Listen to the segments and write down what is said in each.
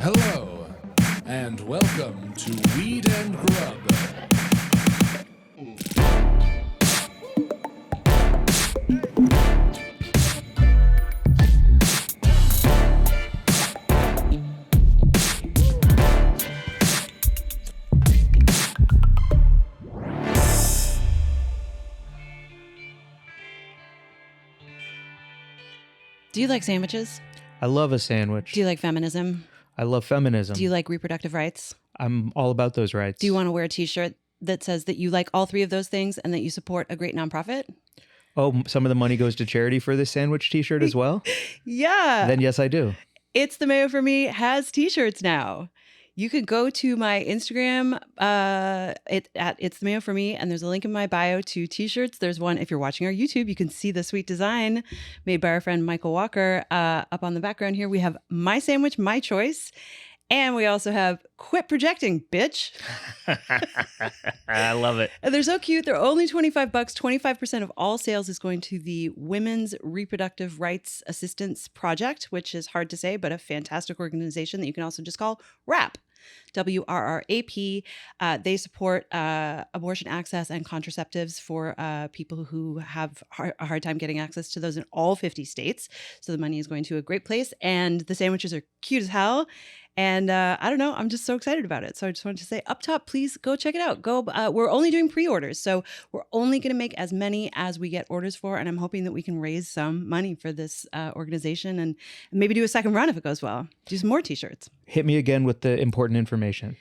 Hello, and welcome to Weed and Grub. Do you like sandwiches? I love a sandwich. Do you like feminism? I love feminism. Do you like reproductive rights? I'm all about those rights. Do you want to wear a t-shirt that says that you like all three of those things and that you support a great nonprofit? Oh, some of the money goes to charity for this sandwich t-shirt as well? Yeah. Then yes, I do. It's the Mayo for Me has t-shirts now. You could go to my Instagram at It's the Mayo for Me, and there's a link in my bio to t-shirts. There's one, if you're watching our YouTube, you can see the sweet design made by our friend Michael Walker up on the background here. We have My Sandwich, My Choice. And we also have Quit Projecting, Bitch. I love it. And they're so cute. They're only $25. 25% of all sales is going to the Women's Reproductive Rights Assistance Project, which is hard to say, but a fantastic organization that you can also just call WRRAP. WRRAP. They support abortion access and contraceptives for people who have a hard time getting access to those in all 50 states. So the money is going to a great place. And the sandwiches are cute as hell. And I don't know, I'm just so excited about it. So I just wanted to say up top, please go check it out. We're only doing pre-orders. So we're only going to make as many as we get orders for. And I'm hoping that we can raise some money for this organization and maybe do a second run if it goes well. Do some more t-shirts. Hit me again with the important information.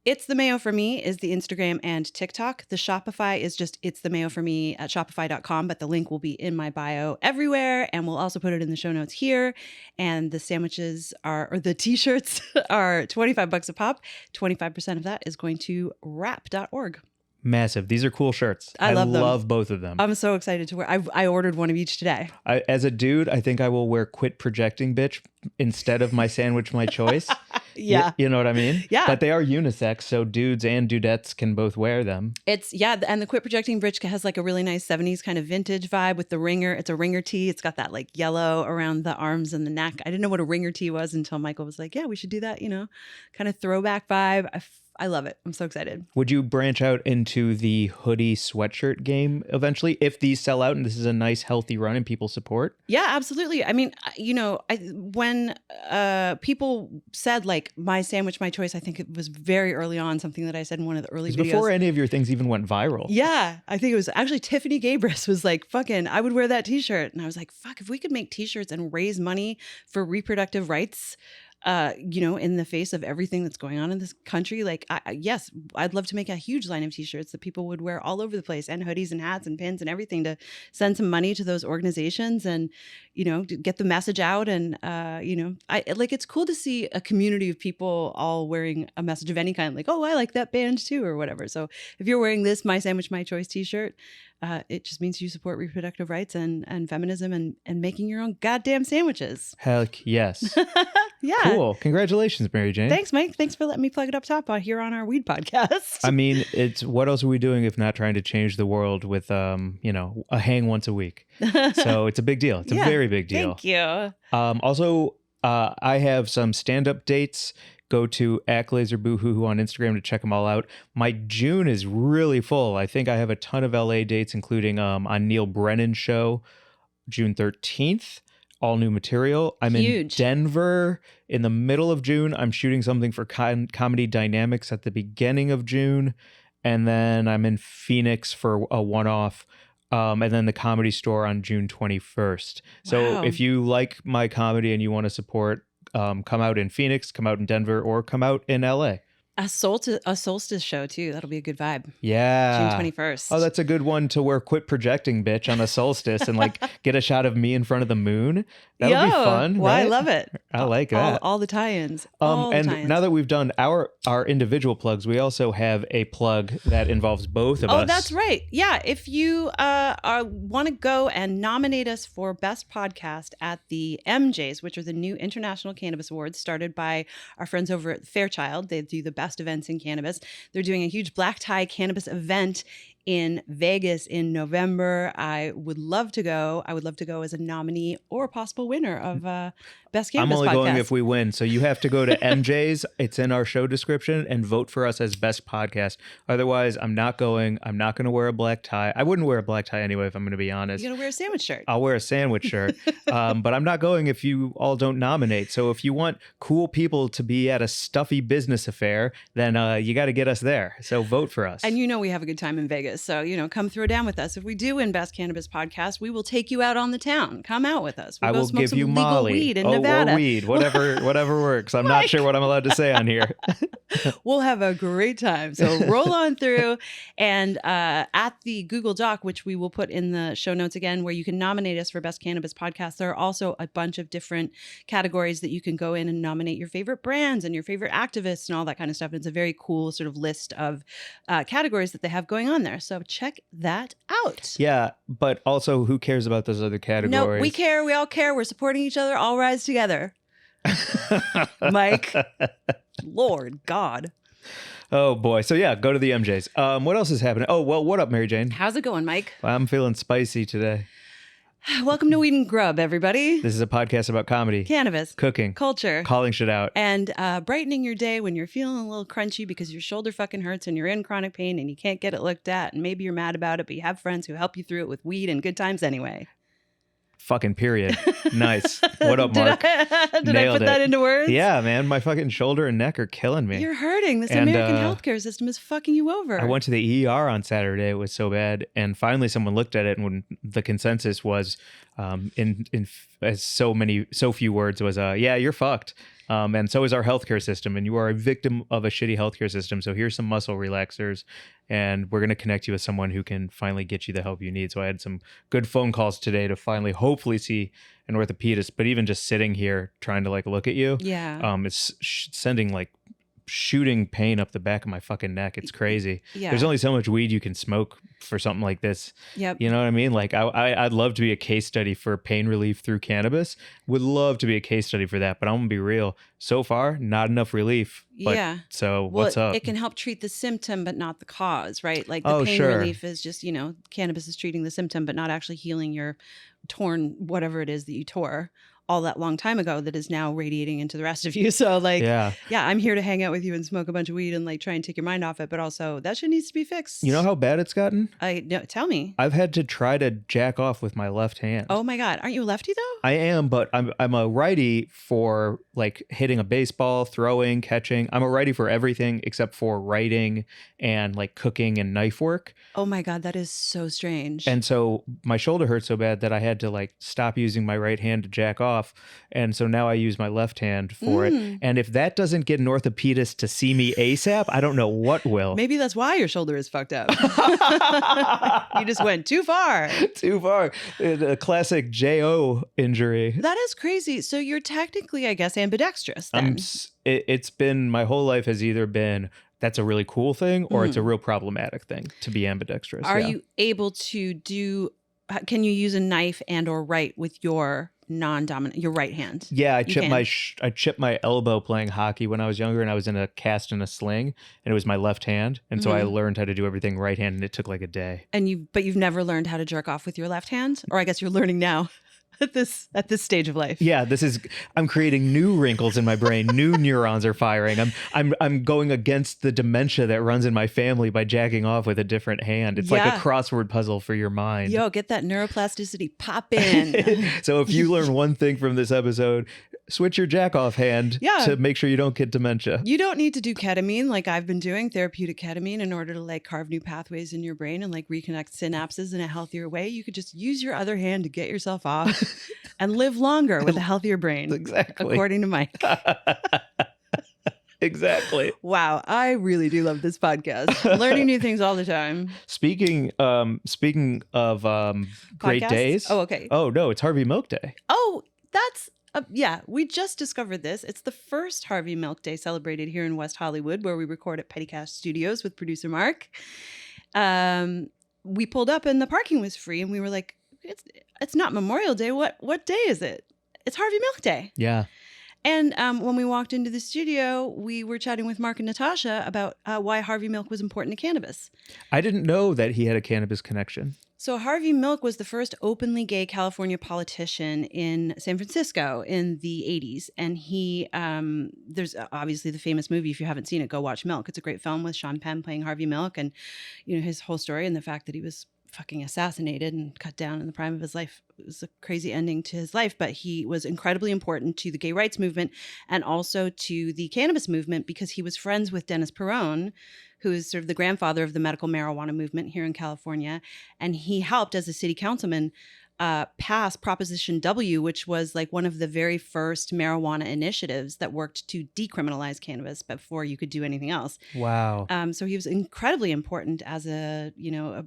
It's the Mayo for Me is the Instagram and TikTok. The Shopify is just It's the Mayo for Me at shopify.com, but the link will be in my bio everywhere. And we'll also put it in the show notes here. And the sandwiches or the t-shirts are $25 a pop. 25% of that is going to WRRAP.org. Massive. These are cool shirts. I love them. Love both of them. I'm so excited to wear. I ordered one of each today. As a dude, I think I will wear Quit Projecting, Bitch instead of My Sandwich, My Choice. Yeah. You know what I mean? Yeah. But they are unisex, so dudes and dudettes can both wear them. And the Quit Projecting Bitch has like a really nice 70s kind of vintage vibe with the ringer. It's a ringer tee. It's got that like yellow around the arms and the neck. I didn't know what a ringer tee was until Michael was like, yeah, we should do that, kind of throwback vibe. I love it. I'm so excited. Would you branch out into the hoodie sweatshirt game eventually if these sell out and this is a nice healthy run and people support? Yeah, absolutely. I mean, when people said like My Sandwich, My Choice, I think it was very early on, something that I said in one of the early videos. Before any of your things even went viral. Yeah, I think it was actually Tiffany Gabris was like, fucking, I would wear that t-shirt. And I was like, fuck, if we could make t-shirts and raise money for reproductive rights, in the face of everything that's going on in this country, like, yes, I'd love to make a huge line of t-shirts that people would wear all over the place, and hoodies and hats and pins and everything to send some money to those organizations and, to get the message out. And, it's cool to see a community of people all wearing a message of any kind, like, oh, I like that band too, or whatever. So if you're wearing this My Sandwich, My Choice t-shirt, it just means you support reproductive rights and feminism and making your own goddamn sandwiches. Heck yes. Yeah. Cool. Congratulations, Mary Jane. Thanks, Mike. Thanks for letting me plug it up top here on our weed podcast. I mean, what else are we doing if not trying to change the world with, a hang once a week? So it's a big deal. It's a very big deal. Thank you. Also, I have some stand-up dates. Go to @LaserBoohoo on Instagram to check them all out. My June is really full. I think I have a ton of LA dates, including on Neil Brennan's show, June 13th. All new material. I'm Huge. in Denver in the middle of June. I'm shooting something for Comedy Dynamics at the beginning of June. And then I'm in Phoenix for a one-off. And then the Comedy Store on June 21st. So if you like my comedy and you want to support, come out in Phoenix, come out in Denver, or come out in LA. A solstice show too. That'll be a good vibe. Yeah. June 21st. Oh, that's a good one to wear Quit Projecting, Bitch on a solstice and like get a shot of me in front of the moon. That'll be fun. Well, right? I love it. I like that. All the tie-ins. Now that we've done our individual plugs, we also have a plug that involves both of us. Oh, that's right. Yeah. If you want to go and nominate us for Best Podcast at the Emjays, which are the new International Cannabis Awards started by our friends over at Fairchild. They do the best events in cannabis. They're doing a huge black tie cannabis event in Vegas in November. I would love to go. I would love to go as a nominee or a possible winner of Best Cannabis I'm only Podcast. going if we win. So you have to go to Emjays. It's in our show description, and vote for us as Best Podcast. Otherwise, I'm not going. I'm not going to wear a black tie. I wouldn't wear a black tie anyway, if I'm going to be honest. You're going to wear a sandwich shirt. I'll wear a sandwich shirt. But I'm not going if you all don't nominate. So if you want cool people to be at a stuffy business affair, then you got to get us there. So vote for us. And we have a good time in Vegas. So, come throw down with us. If we do win Best Cannabis Podcast, we will take you out on the town. Come out with us. We'll I go will smoke give some you legal Molly. weed in Nevada. Or weed, whatever works. I'm not sure what I'm allowed to say on here. We'll have a great time. So roll on through. And at the Google Doc, which we will put in the show notes again, where you can nominate us for Best Cannabis Podcast, there are also a bunch of different categories that you can go in and nominate your favorite brands and your favorite activists and all that kind of stuff. And it's a very cool sort of list of categories that they have going on there. So check that out. Yeah, but also who cares about those other categories? No, we care. We all care. We're supporting each other. All rise together. Mike. Lord God. Oh boy. So yeah, go to the MJs. What else is happening? Oh, well, what up, Mary Jane? How's it going, Mike? I'm feeling spicy today. Welcome to Weed and Grub, everybody. This is a podcast about comedy, Cannabis, cooking, culture, calling shit out, and brightening your day when you're feeling a little crunchy because your shoulder fucking hurts and you're in chronic pain and you can't get it looked at, and maybe you're mad about it, but you have friends who help you through it with weed and good times anyway. Fucking period. Nice. What up, Mark? Did I put that into words? Yeah, man. My fucking shoulder and neck are killing me. You're hurting. This American healthcare system is fucking you over. I went to the ER on Saturday. It was so bad. And finally someone looked at it, and when the consensus was in as so few words was, yeah, you're fucked. And so is our healthcare system, and you are a victim of a shitty healthcare system. So here's some muscle relaxers, and we're going to connect you with someone who can finally get you the help you need. So I had some good phone calls today to finally, hopefully, see an orthopedist. But even just sitting here trying to look at you, it's sending shooting pain up the back of my fucking neck. It's crazy. Yeah. There's only so much weed you can smoke for something like this. Yep. You know what I mean? I'd love to be a case study for pain relief through cannabis. Would love to be a case study for that, but I'm gonna be real. So far, not enough relief. But, yeah. So what's up? It can help treat the symptom, but not the cause, right? The pain sure. relief is just, cannabis is treating the symptom, but not actually healing your torn, whatever it is that you tore all that long time ago that is now radiating into the rest of you. So yeah, I'm here to hang out with you and smoke a bunch of weed and try and take your mind off it. But also that shit needs to be fixed. You know how bad it's gotten? No, tell me. I've had to try to jack off with my left hand. Oh my God. Aren't you a lefty though? I am, but I'm a righty for hitting a baseball, throwing, catching. I'm a righty for everything except for writing and cooking and knife work. Oh my God. That is so strange. And so my shoulder hurt so bad that I had to stop using my right hand to jack off. And so now I use my left hand for it. And if that doesn't get an orthopedist to see me ASAP, I don't know what will. Maybe that's why your shoulder is fucked up. You just went too far. Too far. A classic JO injury. That is crazy. So you're technically, I guess, ambidextrous then. It's been, my whole life has either been, that's a really cool thing, or it's a real problematic thing to be ambidextrous. Are you able to can you use a knife and or write with your non-dominant, your right hand? Yeah, I chipped my elbow playing hockey when I was younger, and I was in a cast in a sling, and it was my left hand, and so I learned how to do everything right hand, and it took a day. And you've never learned how to jerk off with your left hand, or I guess you're learning now. At this stage of life. Yeah, I'm creating new wrinkles in my brain. New neurons are firing. I'm going against the dementia that runs in my family by jacking off with a different hand. It's like a crossword puzzle for your mind. Yo, get that neuroplasticity poppin'. So if you learn one thing from this episode, switch your jack off hand to make sure you don't get dementia. You don't need to do ketamine like I've been doing, therapeutic ketamine, in order to carve new pathways in your brain and reconnect synapses in a healthier way. You could just use your other hand to get yourself off and live longer with a healthier brain. Exactly. According to Mike. Exactly. Wow. I really do love this podcast. Learning new things all the time. Speaking of great Podcasts? days. Oh, okay. Oh, no, it's Harvey Milk Day. Oh, that's... we just discovered this. It's the first Harvey Milk Day celebrated here in West Hollywood, where we record at Petty Cash Studios with producer Mark. We pulled up and the parking was free, and we were like, it's not Memorial Day. What day is it? It's Harvey Milk Day. Yeah. And when we walked into the studio, we were chatting with Mark and Natasha about why Harvey Milk was important to cannabis. I didn't know that he had a cannabis connection. So Harvey Milk was the first openly gay California politician in San Francisco in the 80s. And he, there's obviously the famous movie. If you haven't seen it, go watch Milk. It's a great film with Sean Penn playing Harvey Milk, and his whole story and the fact that he was fucking assassinated and cut down in the prime of his life. It was a crazy ending to his life, but he was incredibly important to the gay rights movement and also to the cannabis movement because he was friends with Dennis Perone, who is sort of the grandfather of the medical marijuana movement here in California. And he helped as a city councilman pass Proposition W, which was like one of the very first marijuana initiatives that worked to decriminalize cannabis before you could do anything else. Wow. So he was incredibly important as a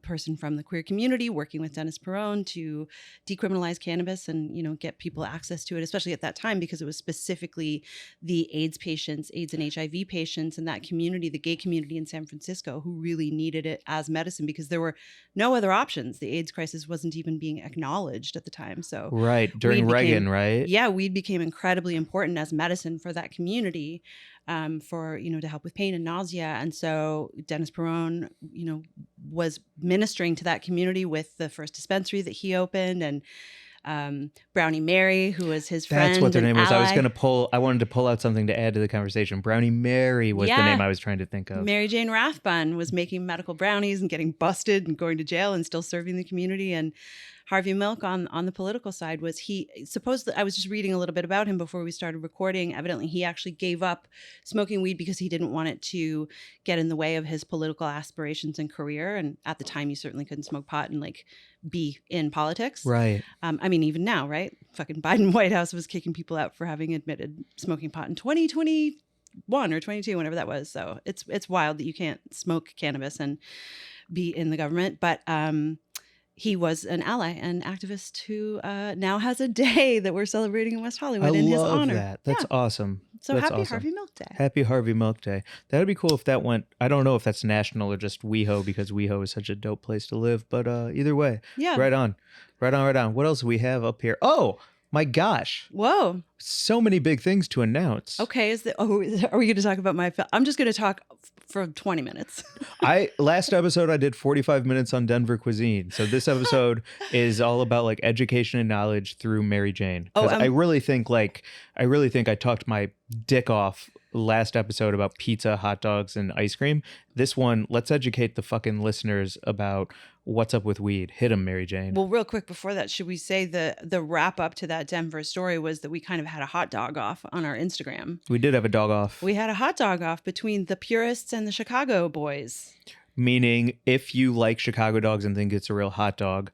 person from the queer community working with Dennis Perone to decriminalize cannabis and, get people access to it, especially at that time, because it was specifically the AIDS patients, AIDS and HIV patients in that community, the gay community in San Francisco, who really needed it as medicine because there were no other options. The AIDS crisis wasn't even being acknowledged at the time. So right. During Reagan, right? Yeah, weed became incredibly important as medicine for that community, for, to help with pain and nausea. And so Dennis Perone, was ministering to that community with the first dispensary that he opened, and Brownie Mary, who was his friend. That's what their name was. Ally. I wanted to pull out something to add to the conversation. Brownie Mary was the name I was trying to think of. Mary Jane Rathbun was making medical brownies and getting busted and going to jail and still serving the community. And Harvey Milk on the political side was I was just reading a little bit about him before we started recording. Evidently, he actually gave up smoking weed because he didn't want it to get in the way of his political aspirations and career. And at the time, you certainly couldn't smoke pot and be in politics. Right. Even now, right? Fucking Biden White House was kicking people out for having admitted smoking pot in 2021 or 22, whenever that was. So it's wild that you can't smoke cannabis and be in the government. But he was an ally and activist who now has a day that we're celebrating in West Hollywood in his honor. I love that. That's awesome. So That's happy awesome. Harvey Milk Day. Happy Harvey Milk Day. That would be cool if that went, I don't know if that's national or just WeHo, because WeHo is such a dope place to live. But either way, right on. What else do we have up here? Oh, my gosh. Whoa. So many big things to announce. Okay. Are we going to talk about my film? I'm just going to talk for 20 minutes. Last episode I did 45 minutes on Denver cuisine. So this episode is all about education and knowledge through Mary Jane. I really think I talked my dick off last episode about pizza, hot dogs, and ice cream. This one, let's educate the fucking listeners about what's up with weed. Hit 'em, Mary Jane. Well, real quick before that, should we say the wrap up to that Denver story was that we kind of had a hot dog off on our Instagram. We did have a dog off. We had a hot dog off between the purists and the Chicago boys. Meaning, if you like Chicago dogs and think it's a real hot dog,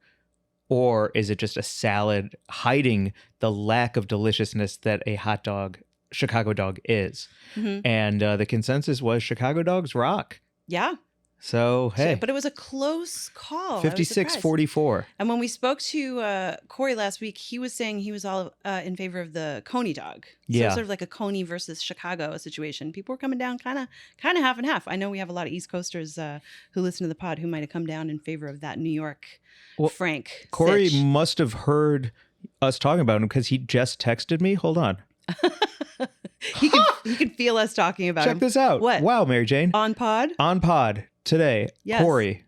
or is it just a salad hiding the lack of deliciousness that a hot dog, Chicago dog, is? Mm-hmm. And the consensus was Chicago dogs rock. Yeah. So, hey. But it was a close call. 56-44. And when we spoke to Corey last week, he was saying he was all in favor of the Coney dog. So sort of like a Coney versus Chicago situation. People were coming down kind of half and half. I know we have a lot of East Coasters who listen to the pod who might have come down in favor of that New York Frank. Corey Sitch. must have heard us talking about him because he just texted me. Hold on. He can feel us talking about him. Check this out. What? Wow, Mary Jane. On pod? On pod today. Yes. Corey.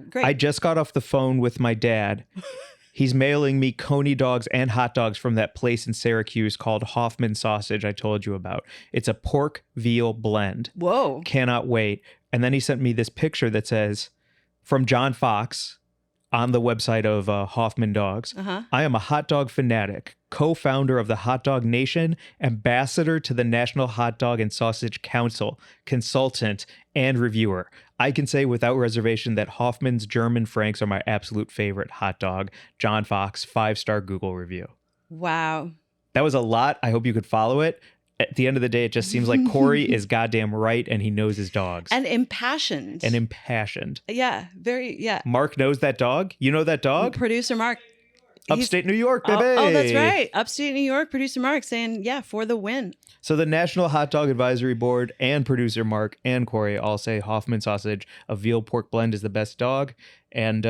Great. I just got off the phone with my dad. He's mailing me Coney dogs and hot dogs from that place in Syracuse called Hoffman Sausage I told you about. It's a pork veal blend. Whoa. Cannot wait. And then he sent me this picture that says, from John Fox on the website of Hoffman Dogs. Uh-huh. I am a hot dog fanatic, co-founder of the Hot Dog Nation, ambassador to the National Hot Dog and Sausage Council, consultant, and reviewer. I can say without reservation that Hoffman's German Franks are my absolute favorite hot dog. John Fox, 5-star Google review. Wow. That was a lot. I hope you could follow it. At the end of the day, it just seems like Corey is goddamn right and he knows his dogs. And impassioned. Yeah, very, yeah. Mark knows that dog? You know that dog? Producer Mark. Upstate New York, baby. Oh, that's right. Upstate New York, producer Mark saying, yeah, for the win. So the National Hot Dog Advisory Board and producer Mark and Corey all say Hoffman Sausage, a veal pork blend, is the best dog. And,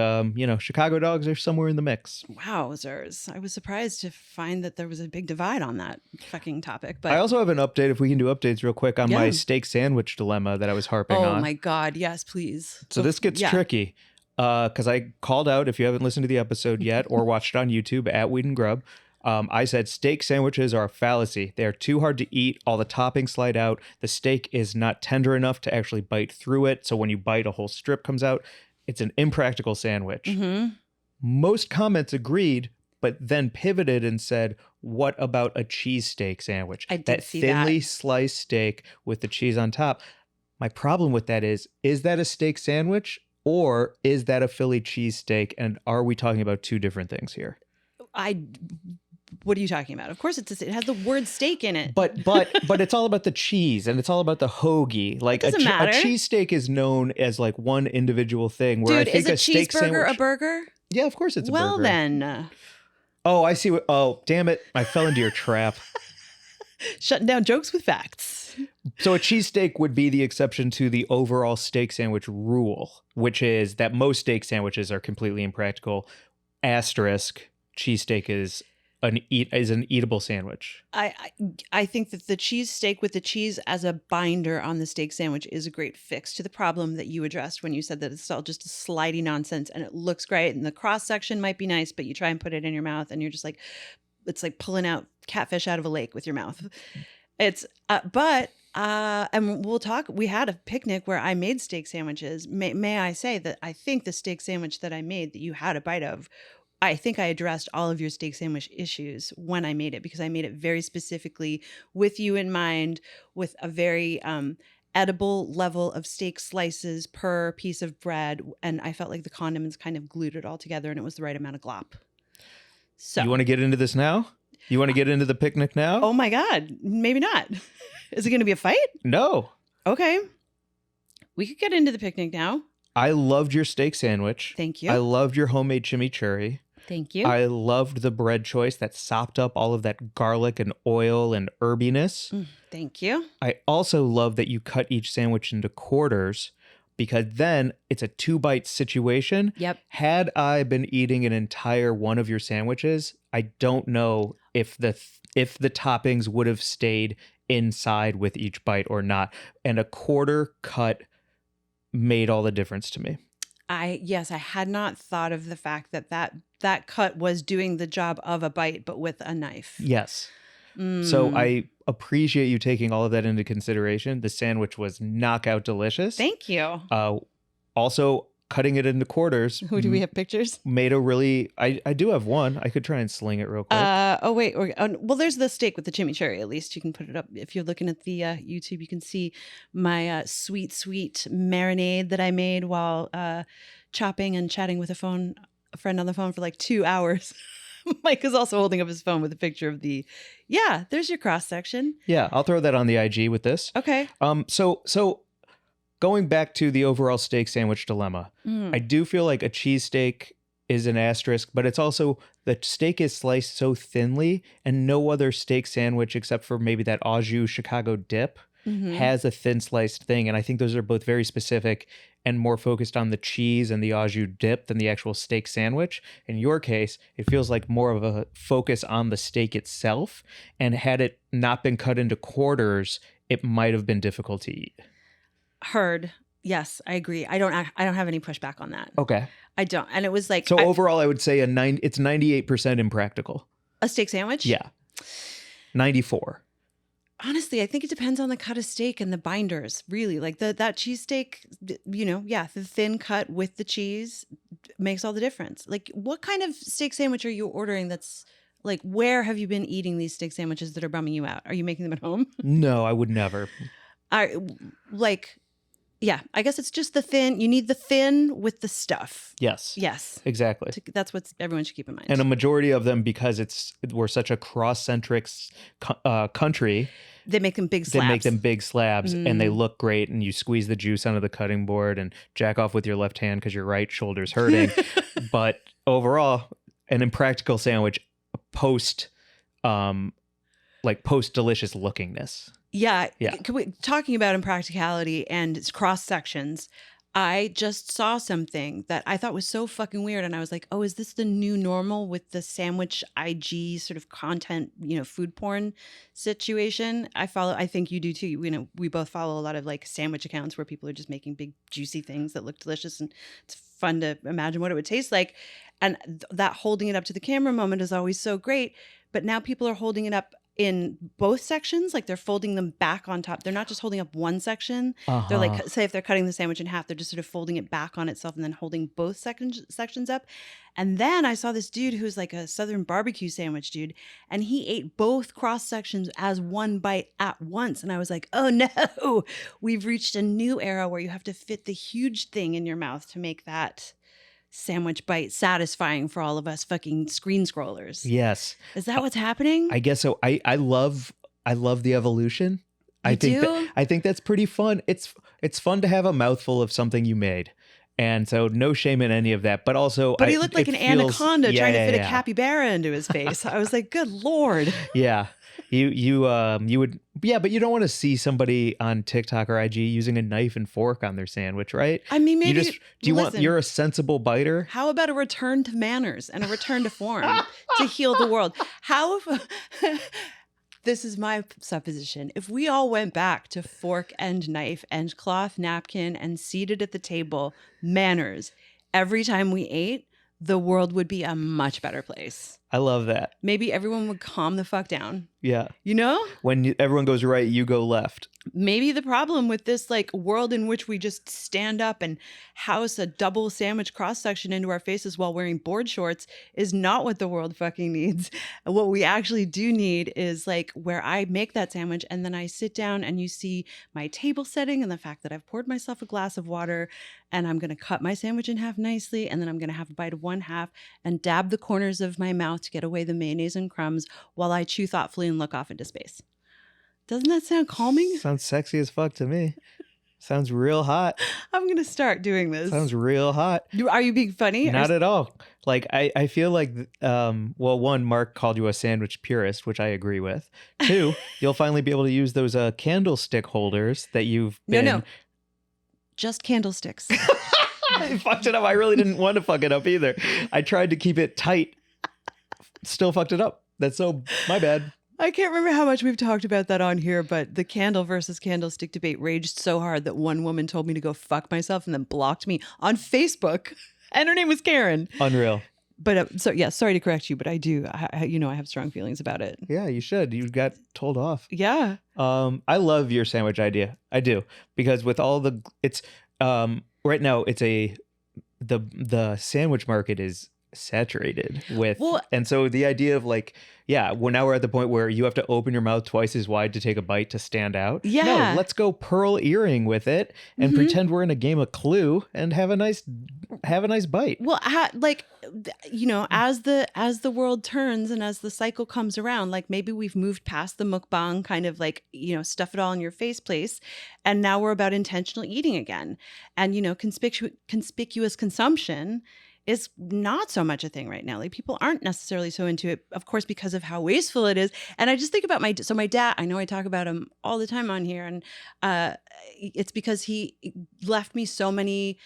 Chicago dogs are somewhere in the mix. Wowzers. I was surprised to find that there was a big divide on that fucking topic. But I also have an update, if we can do updates real quick, on Yeah. my steak sandwich dilemma that I was harping on. oh my God. Yes, please. So this gets tricky because I called out, if you haven't listened to the episode yet or watched it on YouTube at Weed and Grub, I said steak sandwiches are a fallacy. They are too hard to eat. All the toppings slide out. The steak is not tender enough to actually bite through it. So when you bite, a whole strip comes out. It's an impractical sandwich. Mm-hmm. Most comments agreed, but then pivoted and said, what about a cheesesteak sandwich? I did that see thinly that. sliced steak with the cheese on top. My problem with that is that a steak sandwich or is that a Philly cheesesteak? And are we talking about two different things here? What are you talking about? Of course, it has the word steak in it. But it's all about the cheese and it's all about the hoagie. Like It doesn't matter. a cheesesteak is known as like one individual thing. Where Dude, I think is a steak cheeseburger sandwich, a burger? Yeah, of course it's a Well, burger. then. Oh, I see. Oh, damn it! I fell into your trap. Shutting down jokes with facts. So a cheesesteak would be the exception to the overall steak sandwich rule, which is that most steak sandwiches are completely impractical. Asterisk, cheesesteak is an eatable sandwich. I think that the cheese steak with the cheese as a binder on the steak sandwich is a great fix to the problem that you addressed when you said that it's all just a slidey nonsense and it looks great and the cross section might be nice, but you try and put it in your mouth and you're just like, it's like pulling out catfish out of a lake with your mouth. It's and we'll talk. We had a picnic where I made steak sandwiches. May I say that I think the steak sandwich that I made that you had a bite of, I think I addressed all of your steak sandwich issues when I made it because I made it very specifically with you in mind, with a very edible level of steak slices per piece of bread. And I felt like the condiments kind of glued it all together and it was the right amount of glop. So You want to get into this now? You want to get into the picnic now? Oh my God, maybe not. Is it going to be a fight? No. Okay. We could get into the picnic now. I loved your steak sandwich. Thank you. I loved your homemade chimichurri. Thank you. I loved the bread choice that sopped up all of that garlic and oil and herbiness. Thank you. I also love that you cut each sandwich into quarters because then it's a 2-bite situation. Yep. Had I been eating an entire one of your sandwiches, I don't know if the toppings would have stayed inside with each bite or not. And a quarter cut made all the difference to me. I had not thought of the fact that cut was doing the job of a bite, but with a knife. Yes. So I appreciate you taking all of that into consideration. The sandwich was knockout delicious. Thank you. Also, cutting it into quarters. Do we have pictures? Made a really. I do have one. I could try and sling it real quick. Oh wait. Well, there's the steak with the chimichurri. At least you can put it up. If you're looking at the YouTube, you can see my sweet marinade that I made while chopping and chatting with a friend on the phone for like 2 hours. Mike is also holding up his phone with a picture of there's your cross section. Yeah, I'll throw that on the IG with this. Okay. So going back to the overall steak sandwich dilemma, I do feel like a cheesesteak is an asterisk, but it's also the steak is sliced so thinly and no other steak sandwich except for maybe that au jus Chicago dip has a thin sliced thing. And I think those are both very specific and more focused on the cheese and the au jus dip than the actual steak sandwich. In your case, it feels like more of a focus on the steak itself. And had it not been cut into quarters, it might have been difficult to eat. Heard. Yes, I agree. I don't have any pushback on that. Okay. I don't. And it was like So overall, I would say it's 98% impractical. a steak sandwich? Yeah. 94. Honestly, I think it depends on the cut of steak and the binders, really. Like that cheesesteak, the thin cut with the cheese makes all the difference. Like what kind of steak sandwich are you ordering that's like, where have you been eating these steak sandwiches that are bumming you out? Are you making them at home? No, I would never. I guess it's just the thin. You need the thin with the stuff. Yes. Yes. Exactly. That's what everyone should keep in mind. And a majority of them, because we're such a cross-centric country, they make them big slabs. They make them big slabs and they look great, and you squeeze the juice onto the cutting board and jack off with your left hand because your right shoulder's hurting. But overall, an impractical sandwich post delicious lookingness. Yeah. Talking about impracticality and its cross sections, I just saw something that I thought was so fucking weird. And I was like, oh, is this the new normal with the sandwich IG sort of content, food porn situation? I think you do too. We both follow a lot of like sandwich accounts where people are just making big, juicy things that look delicious. And it's fun to imagine what it would taste like. And that holding it up to the camera moment is always so great. But now people are holding it up in both sections, like they're folding them back on top. They're not just holding up one section. They're like, say if they're cutting the sandwich in half, they're just sort of folding it back on itself and then holding both sections up. And then I saw this dude who's like a Southern barbecue sandwich dude, and he ate both cross sections as one bite at once. And I was like, oh no, we've reached a new era where you have to fit the huge thing in your mouth to make that sandwich bite satisfying for all of us fucking screen scrollers. Yes. Is that what's happening? I guess so. I love the evolution. I think that's pretty fun. It's fun to have a mouthful of something you made. And so no shame in any of that. But also he looked like an anaconda trying to fit a capybara into his face. I was like, good Lord. Yeah. You would, but you don't want to see somebody on TikTok or IG using a knife and fork on their sandwich, right? I mean, maybe you're a sensible biter? How about a return to manners and a return to form to heal the world? This is my supposition. If we all went back to fork and knife and cloth napkin and seated at the table, manners, every time we ate, the world would be a much better place. I love that. Maybe everyone would calm the fuck down. Yeah. When everyone goes right, you go left. Maybe the problem with this like world in which we just stand up and house a double sandwich cross section into our faces while wearing board shorts is not what the world fucking needs. What we actually do need is like where I make that sandwich and then I sit down and you see my table setting and the fact that I've poured myself a glass of water and I'm going to cut my sandwich in half nicely and then I'm going to have a bite of one half and dab the corners of my mouth to get away the mayonnaise and crumbs while I chew thoughtfully and look off into space. Doesn't that sound calming? Sounds sexy as fuck to me. Sounds real hot. I'm going to start doing this. Sounds real hot. Are you being funny? Not at all. Like, I feel like, one, Mark called you a sandwich purist, which I agree with. Two, you'll finally be able to use those candlestick holders that you've been... No. Just candlesticks. I fucked it up. I really didn't want to fuck it up either. I tried to keep it tight. Still fucked it up. That's so my bad. I can't remember how much we've talked about that on here, but the candle versus candlestick debate raged so hard that one woman told me to go fuck myself and then blocked me on Facebook. And her name was Karen. Unreal. But sorry to correct you, but I do. I have strong feelings about it. Yeah, you should. You got told off. Yeah. I love your sandwich idea. I do. Because with all it's right now the sandwich market is saturated with, and so the idea of like, now we're at the point where you have to open your mouth twice as wide to take a bite to stand out. Yeah. No, let's go pearl earring with it and pretend we're in a game of Clue and have a nice bite. Well, as the world turns and as the cycle comes around, like maybe we've moved past the mukbang kind of like, stuff it all in your face place. And now we're about intentional eating again. And, conspicuous consumption is not so much a thing right now. Like people aren't necessarily so into it, of course, because of how wasteful it is. And I just think about my dad, I know I talk about him all the time on here. And it's because he left me so many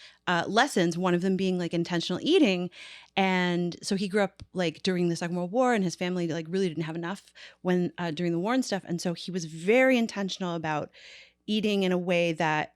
lessons, one of them being like intentional eating. And so he grew up like during the Second World War and his family like really didn't have enough when during the war and stuff. And so he was very intentional about eating in a way that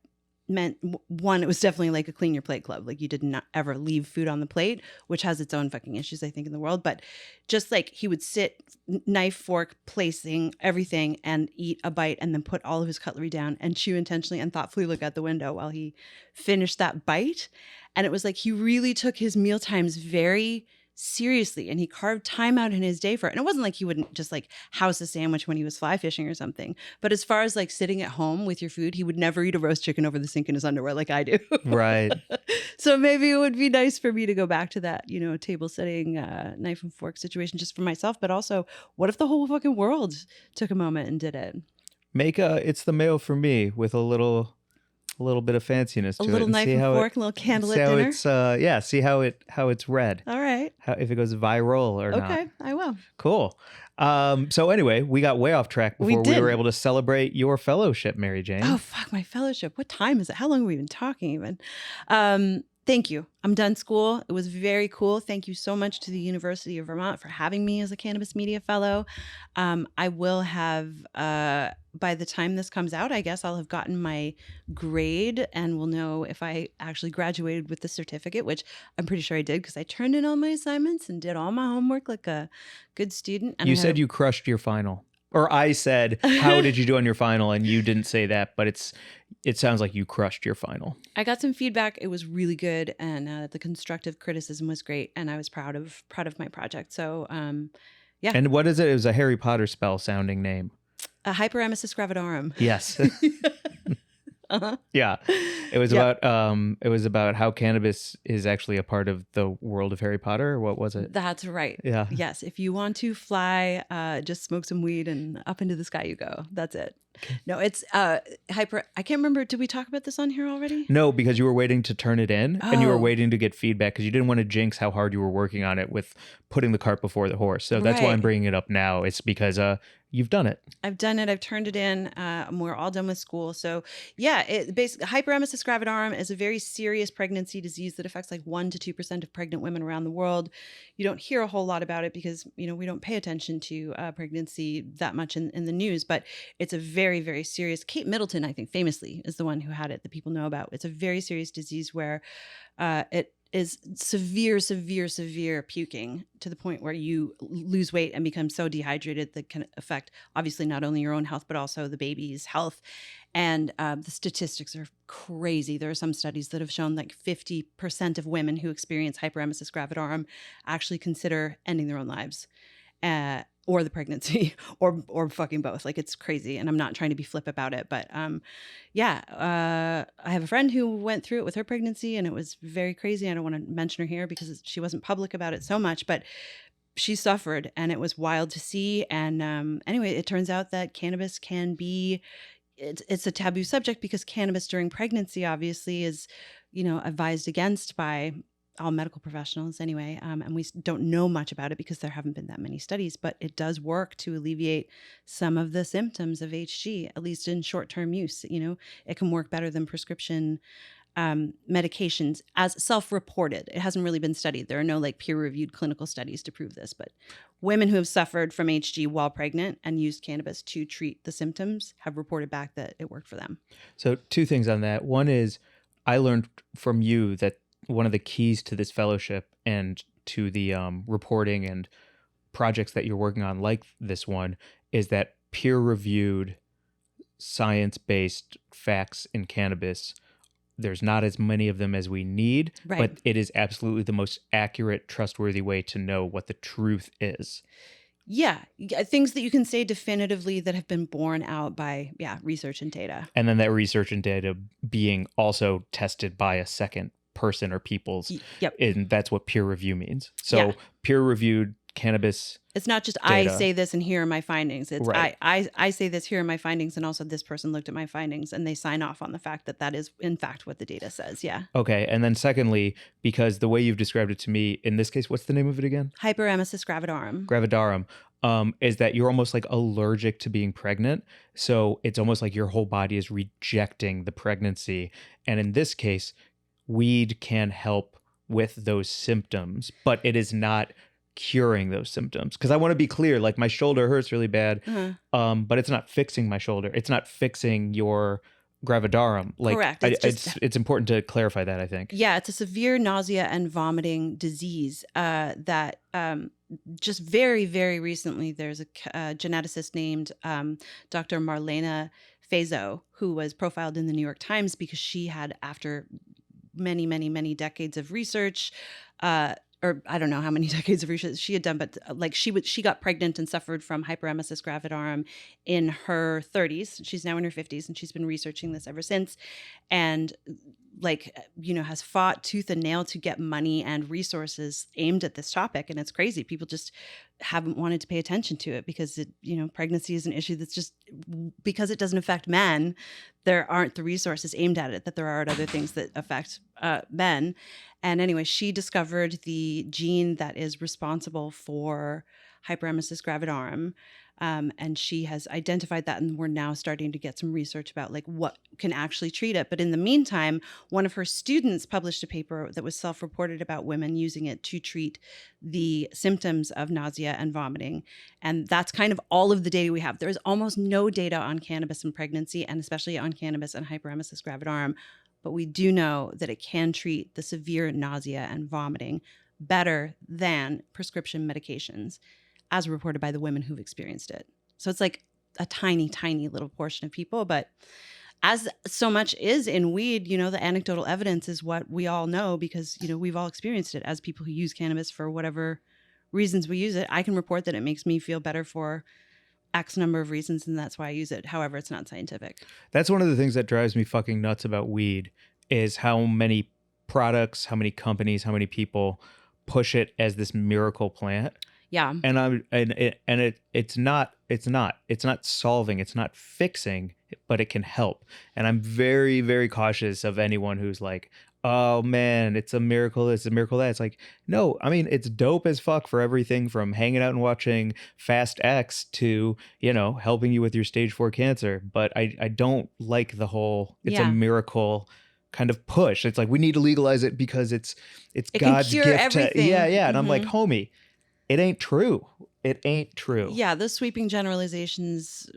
meant, one, it was definitely like a clean your plate club. Like you did not ever leave food on the plate, which has its own fucking issues, I think, in the world. But just like he would sit, knife, fork, placing everything and eat a bite and then put all of his cutlery down and chew intentionally and thoughtfully look out the window while he finished that bite. And it was like he really took his meal times very seriously and he carved time out in his day for it. And it wasn't like he wouldn't just like house a sandwich when he was fly fishing or something. But as far as like sitting at home with your food, he would never eat a roast chicken over the sink in his underwear like I do. Right. So maybe it would be nice for me to go back to that, table setting, knife and fork situation just for myself. But also, what if the whole fucking world took a moment and did it? It's the Mayo for me with a little bit of fanciness to it. A little knife and fork, a little candlelit dinner. See how it's read. All right. If it goes viral or not. Okay, I will. Cool. So anyway, we got way off track We before we did. were able to celebrate your fellowship, Mary Jane. Oh, fuck, my fellowship. What time is it? How long have we been talking even? Thank you. I'm done school. It was very cool. Thank you so much to the University of Vermont for having me as a Cannabis Media Fellow. I will have, by the time this comes out, I guess I'll have gotten my grade and we'll know if I actually graduated with the certificate, which I'm pretty sure I did because I turned in all my assignments and did all my homework like a good student. And You said you crushed your final. Or I said, how did you do on your final? And you didn't say that, but it sounds like you crushed your final. I got some feedback. It was really good, and the constructive criticism was great, and I was proud of my project. So, yeah. And what is it? It was a Harry Potter spell sounding name. A Hyperemesis gravidarum. Yes. Uh-huh. Yeah. It was about how cannabis is actually a part of the world of Harry Potter. Or what was it? That's right. Yeah. Yes. If you want to fly, just smoke some weed and up into the sky you go. That's it. Okay. No, it's I can't remember. Did we talk about this on here already? No, because you were waiting to turn it in and you were waiting to get feedback because you didn't want to jinx how hard you were working on it with putting the cart before the horse. So that's why I'm bringing it up now. It's because you've done it. I've done it. I've turned it in. We're all done with school. So yeah, it basically Hyperemesis gravidarum is a very serious pregnancy disease that affects like 1% to 2% of pregnant women around the world. You don't hear a whole lot about it because, we don't pay attention to pregnancy that much in the news, but it's a very, very serious. Kate Middleton, I think famously, is the one who had it that people know about. It's a very serious disease where it is severe puking to the point where you lose weight and become so dehydrated that can affect obviously not only your own health, but also the baby's health. And the statistics are crazy. There are some studies that have shown like 50% of women who experience hyperemesis gravidarum actually consider ending their own lives. Or the pregnancy or fucking both. Like, it's crazy. And I'm not trying to be flip about it, but I have a friend who went through it with her pregnancy and it was very crazy. I don't want to mention her here because she wasn't public about it so much, but she suffered and it was wild to see. And anyway, it turns out that cannabis can be, it's a taboo subject because cannabis during pregnancy obviously is, advised against by all medical professionals anyway. And we don't know much about it because there haven't been that many studies, but it does work to alleviate some of the symptoms of HG, at least in short-term use. It can work better than prescription medications as self-reported. It hasn't really been studied. There are no like peer-reviewed clinical studies to prove this, but women who have suffered from HG while pregnant and used cannabis to treat the symptoms have reported back that it worked for them. So 2 things on that. One is I learned from you that one of the keys to this fellowship and to the reporting and projects that you're working on like this one is that peer-reviewed science-based facts in cannabis, there's not as many of them as we need, but it is absolutely the most accurate, trustworthy way to know what the truth is. Yeah, things that you can say definitively that have been borne out by research and data. And then that research and data being also tested by a second person or people's. Yep. And that's what peer review means. So peer-reviewed cannabis. It's not just data. I say this and here are my findings. It's I say this, here are my findings, and also this person looked at my findings and they sign off on the fact that that is in fact what the data says. Yeah. Okay. And then secondly, because the way you've described it to me, in this case, what's the name of it again? Hyperemesis gravidarum. Is that you're almost like allergic to being pregnant. So it's almost like your whole body is rejecting the pregnancy. And in this case, weed can help with those symptoms, but it is not curing those symptoms. Because I want to be clear, like my shoulder hurts really bad, but it's not fixing my shoulder. It's not fixing your gravidarum. Like, correct. It's important to clarify that, I think. Yeah, it's a severe nausea and vomiting disease that just very, very recently, there's a geneticist named Dr. Marlena Fazo, who was profiled in the New York Times because she had, after many, many, many decades of research, or I don't know how many decades of research she had done, but like she got pregnant and suffered from hyperemesis gravidarum in her 30s. She's now in her 50s and she's been researching this ever since. And has fought tooth and nail to get money and resources aimed at this topic. And it's crazy. People just haven't wanted to pay attention to it because pregnancy is an issue that's just, because it doesn't affect men, there aren't the resources aimed at it that there are at other things that affect men. And anyway, she discovered the gene that is responsible for hyperemesis gravidarum. And she has identified that, and we're now starting to get some research about like what can actually treat it. But in the meantime, one of her students published a paper that was self-reported about women using it to treat the symptoms of nausea and vomiting. And that's kind of all of the data we have. There's almost no data on cannabis and pregnancy, and especially on cannabis and hyperemesis gravidarum. But we do know that it can treat the severe nausea and vomiting better than prescription medications, as reported by the women who've experienced it. So it's like a tiny, tiny little portion of people. But as so much is in weed, you know, the anecdotal evidence is what we all know because, you know, we've all experienced it as people who use cannabis for whatever reasons we use it. I can report that it makes me feel better for X number of reasons, and that's why I use it. However, it's not scientific. That's one of the things that drives me fucking nuts about weed is how many products, how many companies, how many people push it as this miracle plant. Yeah. It's not solving, it's not fixing, but it can help. And I'm very, very cautious of anyone who's like, oh man, it's a miracle this, it's a miracle that. It's like, no, I mean, it's dope as fuck for everything from hanging out and watching Fast X to, you know, helping you with your stage 4 cancer. But I don't like the whole, it's a miracle kind of push. It's like, we need to legalize it because it's God's gift. Everything. Yeah. And I'm like, homie, it ain't true. It ain't true. Yeah, those sweeping generalizations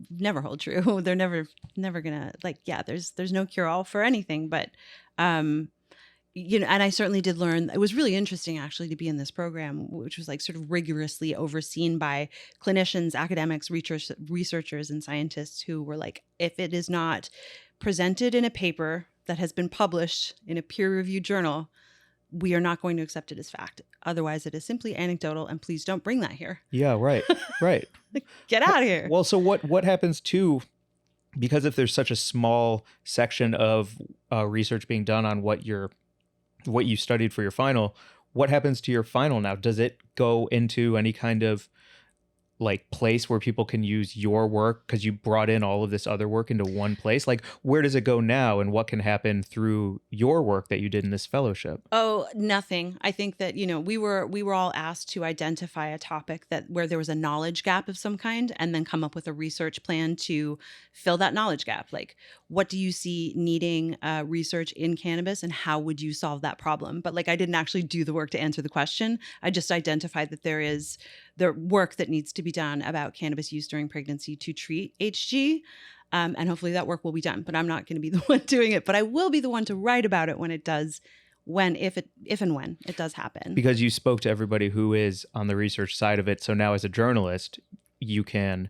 never hold true. They're never gonna, like, yeah, there's no cure all for anything. But you know, and I certainly did learn, it was really interesting actually to be in this program, which was like sort of rigorously overseen by clinicians, academics, researchers, and scientists who were like, if it is not presented in a paper that has been published in a peer-reviewed journal, we are not going to accept it as fact. Otherwise, it is simply anecdotal, and please don't bring that here. Yeah, right. Get out of here. Well, so what happens too, because if there's such a small section of research being done on what you studied for your final, what happens to your final now? Does it go into any kind of like place where people can use your work because you brought in all of this other work into one place? Like, where does it go now, and what can happen through your work that you did in this fellowship? Oh, nothing. I think that, you know, we were all asked to identify a topic where there was a knowledge gap of some kind, and then come up with a research plan to fill that knowledge gap. Like, what do you see needing research in cannabis, and how would you solve that problem? But like, I didn't actually do the work to answer the question. I just identified that there is the work that needs to be done about cannabis use during pregnancy to treat HG. And hopefully that work will be done, but I'm not going to be the one doing it, but I will be the one to write about it when it does, if and when it does happen. Because you spoke to everybody who is on the research side of it. So now as a journalist, you can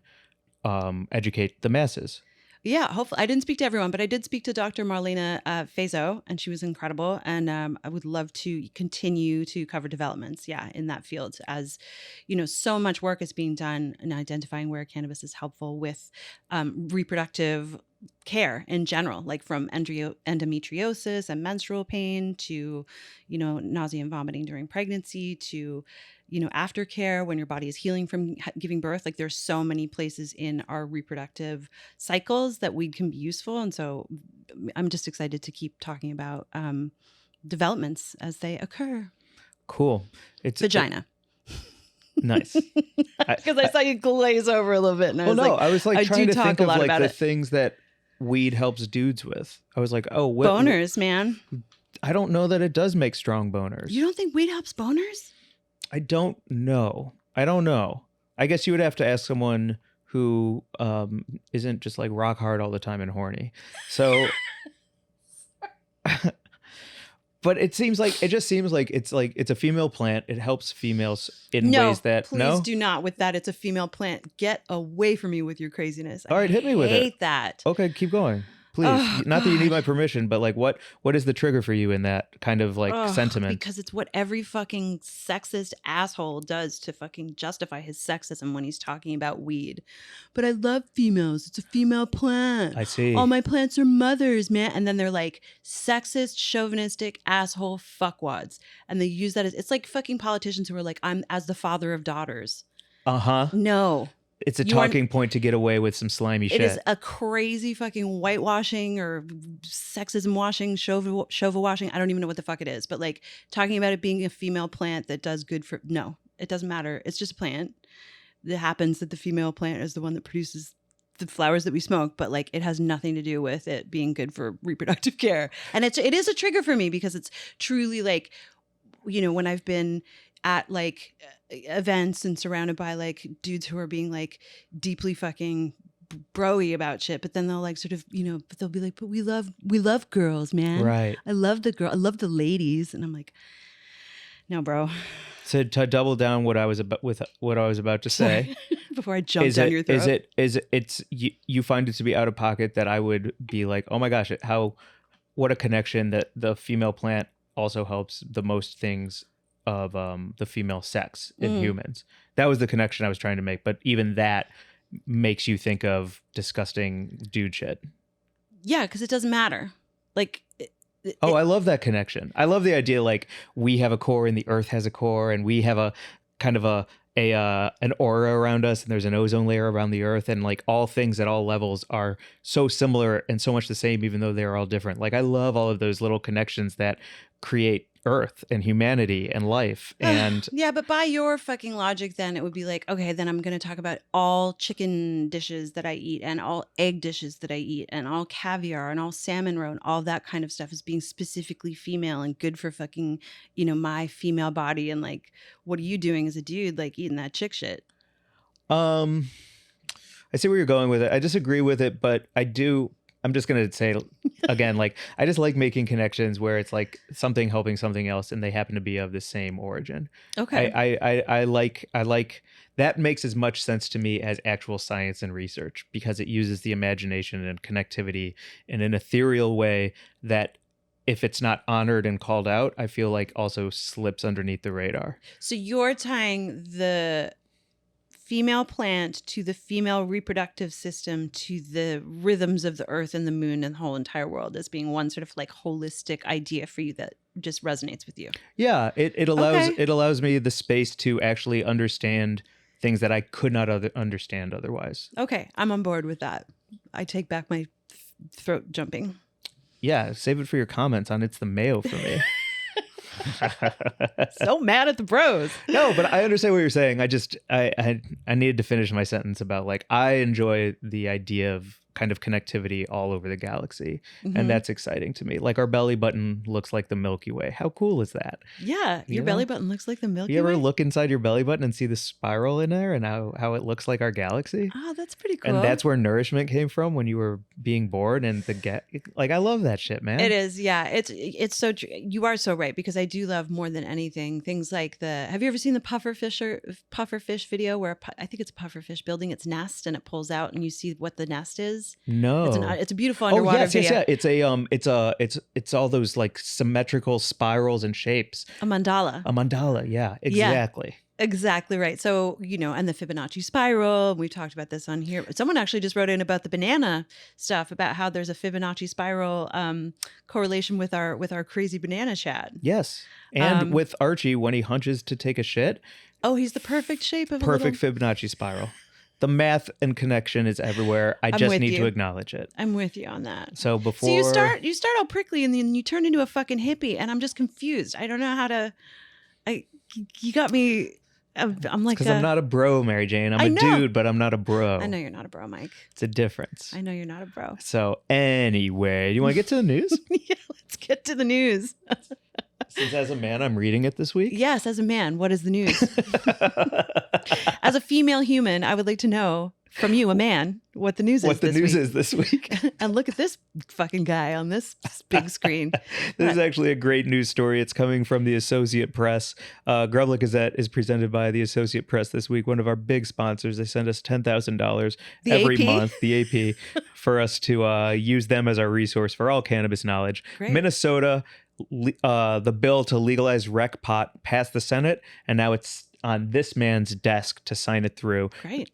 educate the masses. Yeah, hopefully. I didn't speak to everyone, but I did speak to Dr. Marlena Fazo, and she was incredible. And I would love to continue to cover developments, in that field. As you know, so much work is being done in identifying where cannabis is helpful with reproductive care in general, like from endometriosis and menstrual pain to, you know, nausea and vomiting during pregnancy to, you know, aftercare when your body is healing from giving birth. Like, there's so many places in our reproductive cycles that weed can be useful. And so I'm just excited to keep talking about developments as they occur. Cool. It's vagina. Nice. Because I saw you glaze over a little bit. And I was like trying to think of like the things that weed helps dudes with. I was like, oh, boners, man. I don't know that it does make strong boners. You don't think weed helps boners? I don't know. I guess you would have to ask someone who isn't just like rock hard all the time and horny. So, but it seems like it's a female plant. It helps females in ways that please do not with that. It's a female plant. Get away from me with your craziness. All right, hit me with it. I hate that. Okay, keep going. Please. Not that you need my permission, but like what is the trigger for you in that kind of like sentiment? Because it's what every fucking sexist asshole does to fucking justify his sexism when he's talking about weed. But I love females. It's a female plant. I see. All my plants are mothers, man. And then they're like sexist, chauvinistic asshole fuckwads. And they use that as, it's like fucking politicians who are like, I'm as the father of daughters. Uh-huh. No. It's a talking point to get away with some slimy shit. It is a crazy fucking whitewashing or sexism washing, chauva washing. I don't even know what the fuck it is. But like talking about it being a female plant that does good for... No, It doesn't matter. It's just a plant. It happens that the female plant is the one that produces the flowers that we smoke, but like it has nothing to do with it being good for reproductive care. And it is a trigger for me because it's truly like, you know, when I've been at like events and surrounded by like dudes who are being like deeply fucking broy about shit, but then they'll like sort of, you know, but they'll be like, but we love girls, man. Right. I love the ladies. And I'm like, no, bro. So to double down what I was about to say, before I jump down your throat, you find it to be out of pocket that I would be like, oh my gosh, what a connection that the female plant also helps the most things of the female sex in humans. That was the connection I was trying to make, but even that makes you think of disgusting dude shit. Yeah, because it doesn't matter. Like. I love that connection. I love the idea like we have a core and the earth has a core and we have a kind of an aura around us and there's an ozone layer around the earth, and like all things at all levels are so similar and so much the same even though they're all different. Like I love all of those little connections that create earth and humanity and life. And yeah, but by your fucking logic then it would be like, okay, then I'm going to talk about all chicken dishes that I eat and all egg dishes that I eat and all caviar and all salmon roe and all that kind of stuff as being specifically female and good for fucking, you know, my female body. And like, what are you doing as a dude like eating that chick shit? I see where you're going with it. I disagree with it, but I'm just going to say again, like, I just like making connections where it's like something helping something else and they happen to be of the same origin. Okay. I like that makes as much sense to me as actual science and research because it uses the imagination and connectivity in an ethereal way that if it's not honored and called out, I feel like also slips underneath the radar. So you're tying the female plant to the female reproductive system to the rhythms of the earth and the moon and the whole entire world as being one sort of like holistic idea for you that just resonates with you. Yeah, it allows me the space to actually understand things that I could not understand otherwise. Okay, I'm on board with that. I take back my throat jumping. Yeah, save it for your comments on It's the Mayo for me. So mad at the bros. No, but I understand what you're saying. I needed to finish my sentence about like I enjoy the idea of kind of connectivity all over the galaxy, and that's exciting to me. Like our belly button looks like the Milky Way. How cool is that? Yeah, your belly button looks like the Milky Way. You ever look inside your belly button and see the spiral in there and how it looks like our galaxy? Oh, that's pretty cool. And that's where nourishment came from when you were being born. And like I love that shit, man. It is, yeah. It's so true. You are so right because I do love more than anything things like have you ever seen the pufferfish video where I think it's a pufferfish building its nest and it pulls out and you see what the nest is? No, it's a beautiful underwater video. Yes. It's all those like symmetrical spirals and shapes. A mandala. Yeah, exactly. Yeah, exactly right. So, you know, and the Fibonacci spiral, we talked about this on here. Someone actually just wrote in about the banana stuff, about how there's a Fibonacci spiral correlation with our crazy banana shad. Yes. And with Archie, when he hunches to take a shit. Oh, he's the perfect shape of perfect Fibonacci spiral. The math and connection is everywhere. I just need to acknowledge it. I'm with you on that. So you start all prickly and then you turn into a fucking hippie, and I'm just confused. I don't know how to. You got me. I'm like because I'm not a bro, Mary Jane. I'm a dude, but I'm not a bro. I know you're not a bro, Mike. It's a difference. I know you're not a bro. So anyway, you want to get to the news? Yeah, let's get to the news. Since as a man, I'm reading it this week. Yes, as a man, what is the news? As a female human, I would like to know from you, a man, what the news is this week. And look at this fucking guy on this big screen. This is actually a great news story. It's coming from the Associate Press. Grub Gazette is presented by the Associate Press this week, one of our big sponsors. They send us $10,000 every month, the AP, for us to use them as our resource for all cannabis knowledge. Great. Minnesota, the bill to legalize rec pot passed the Senate, and now it's on this man's desk to sign it through. Great.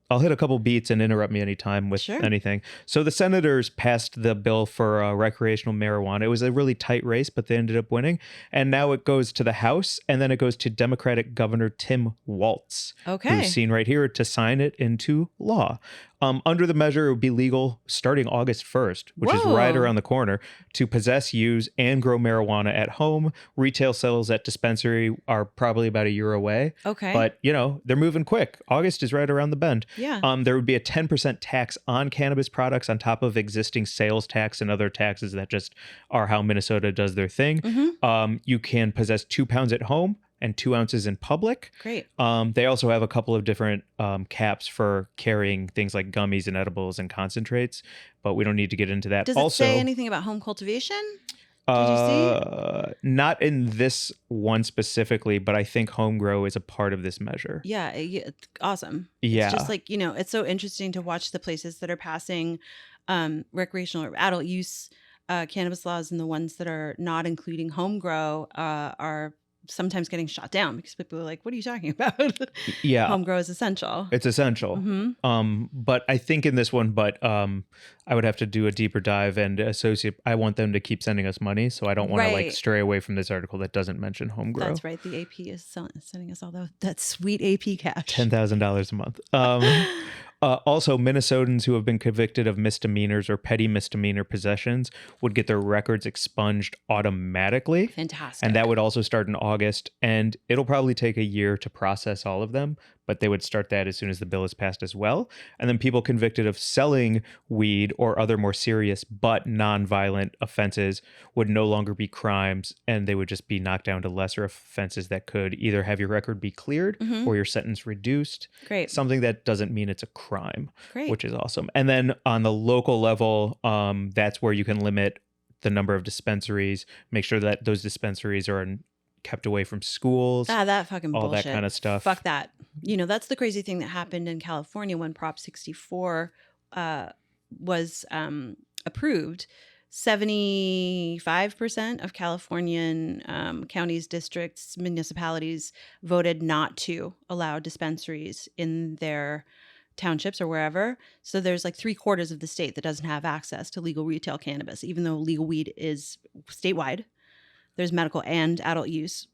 I'll hit a couple beats and interrupt me anytime with anything. So the senators passed the bill for recreational marijuana. It was a really tight race, but they ended up winning. And now it goes to the House, and then it goes to Democratic Governor Tim Walz, who's seen right here, to sign it into law. Under the measure, it would be legal starting August 1st, which is right Whoa. around the corner, to possess, use, and grow marijuana at home. Retail sales at dispensary are probably about a year away. Okay. But, they're moving quick. August is right around the bend. Yeah. There would be a 10% tax on cannabis products on top of existing sales tax and other taxes that just are how Minnesota does their thing. You can possess 2 pounds at home and 2 ounces in public. Great. They also have a couple of different caps for carrying things like gummies and edibles and concentrates, but we don't need to get into that. Does it also say anything about home cultivation? Did you see? Not in this one specifically, but I think home grow is a part of this measure. Yeah, it's awesome. Yeah. It's just like, it's so interesting to watch the places that are passing recreational or adult use cannabis laws, and the ones that are not including home grow are sometimes getting shot down because people are like, what are you talking about? Yeah. Home grow is essential. It's essential. But I think in this one, I would have to do a deeper dive and I want them to keep sending us money. So I don't want to stray away from this article that doesn't mention home grow. That's right. The AP is sending us all that sweet AP cash. $10,000 a month. Also, Minnesotans who have been convicted of misdemeanors or petty misdemeanor possessions would get their records expunged automatically. Fantastic. And that would also start in August. And it'll probably take a year to process all of them, but they would start that as soon as the bill is passed as well. And then people convicted of selling weed or other more serious but non-violent offenses would no longer be crimes, and they would just be knocked down to lesser offenses that could either have your record be cleared or your sentence reduced. Great. Something that doesn't mean it's a crime, Great. which is awesome. And then on the local level, that's where you can limit the number of dispensaries, make sure that those dispensaries are kept away from schools. That fucking all bullshit. that kind of stuff. Fuck that. That's the crazy thing that happened in California when Prop 64 was approved. 75% of Californian counties, districts, municipalities voted not to allow dispensaries in their townships or wherever. So there's like 3/4 of the state that doesn't have access to legal retail cannabis, even though legal weed is statewide. There's medical and adult use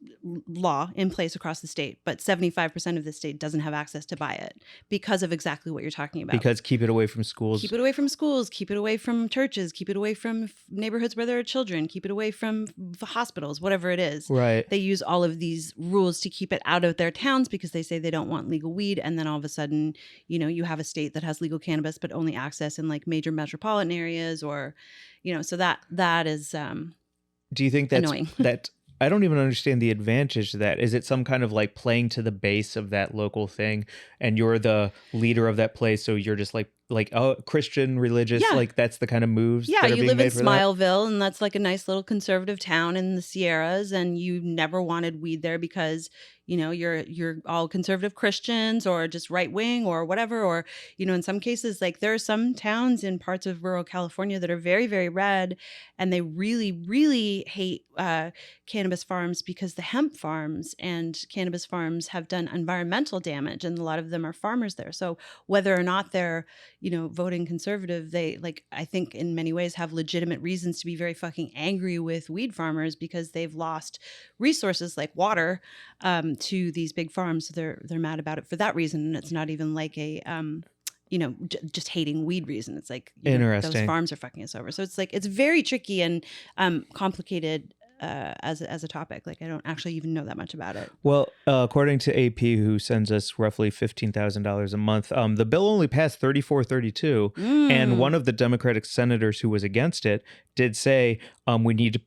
law in place across the state, but 75% of the state doesn't have access to buy it because of exactly what you're talking about. Because keep it away from schools. Keep it away from schools, keep it away from churches, keep it away from neighborhoods where there are children, keep it away from hospitals, whatever it is. Right. They use all of these rules to keep it out of their towns because they say they don't want legal weed. And then all of a sudden, you have a state that has legal cannabis, but only access in like major metropolitan areas or, so that is... Do you think that's annoying. that? I don't even understand the advantage to that. Is it some kind of like playing to the base of that local thing, and you're the leader of that place, so you're just like Christian, religious, like that's the kind of moves. Yeah, that are you being live in made for that? Smileville, and that's like a nice little conservative town in the Sierras, and you never wanted weed there because you're all conservative Christians or just right wing or whatever, or in some cases like there are some towns in parts of rural California that are very, very red, and they really, really hate cannabis farms because the hemp farms and cannabis farms have done environmental damage, and a lot of them are farmers there. So whether or not they're voting conservative, they I think in many ways have legitimate reasons to be very fucking angry with weed farmers because they've lost resources like water to these big farms. So they're mad about it for that reason. And it's not even like a just hating weed reason. It's like interesting. Those farms are fucking us over. So it's like it's very tricky and complicated as a topic. Like I don't actually even know that much about it. Well, according to AP, who sends us roughly $15,000 a month, the bill only passed 34-32, and one of the Democratic senators who was against it did say we need to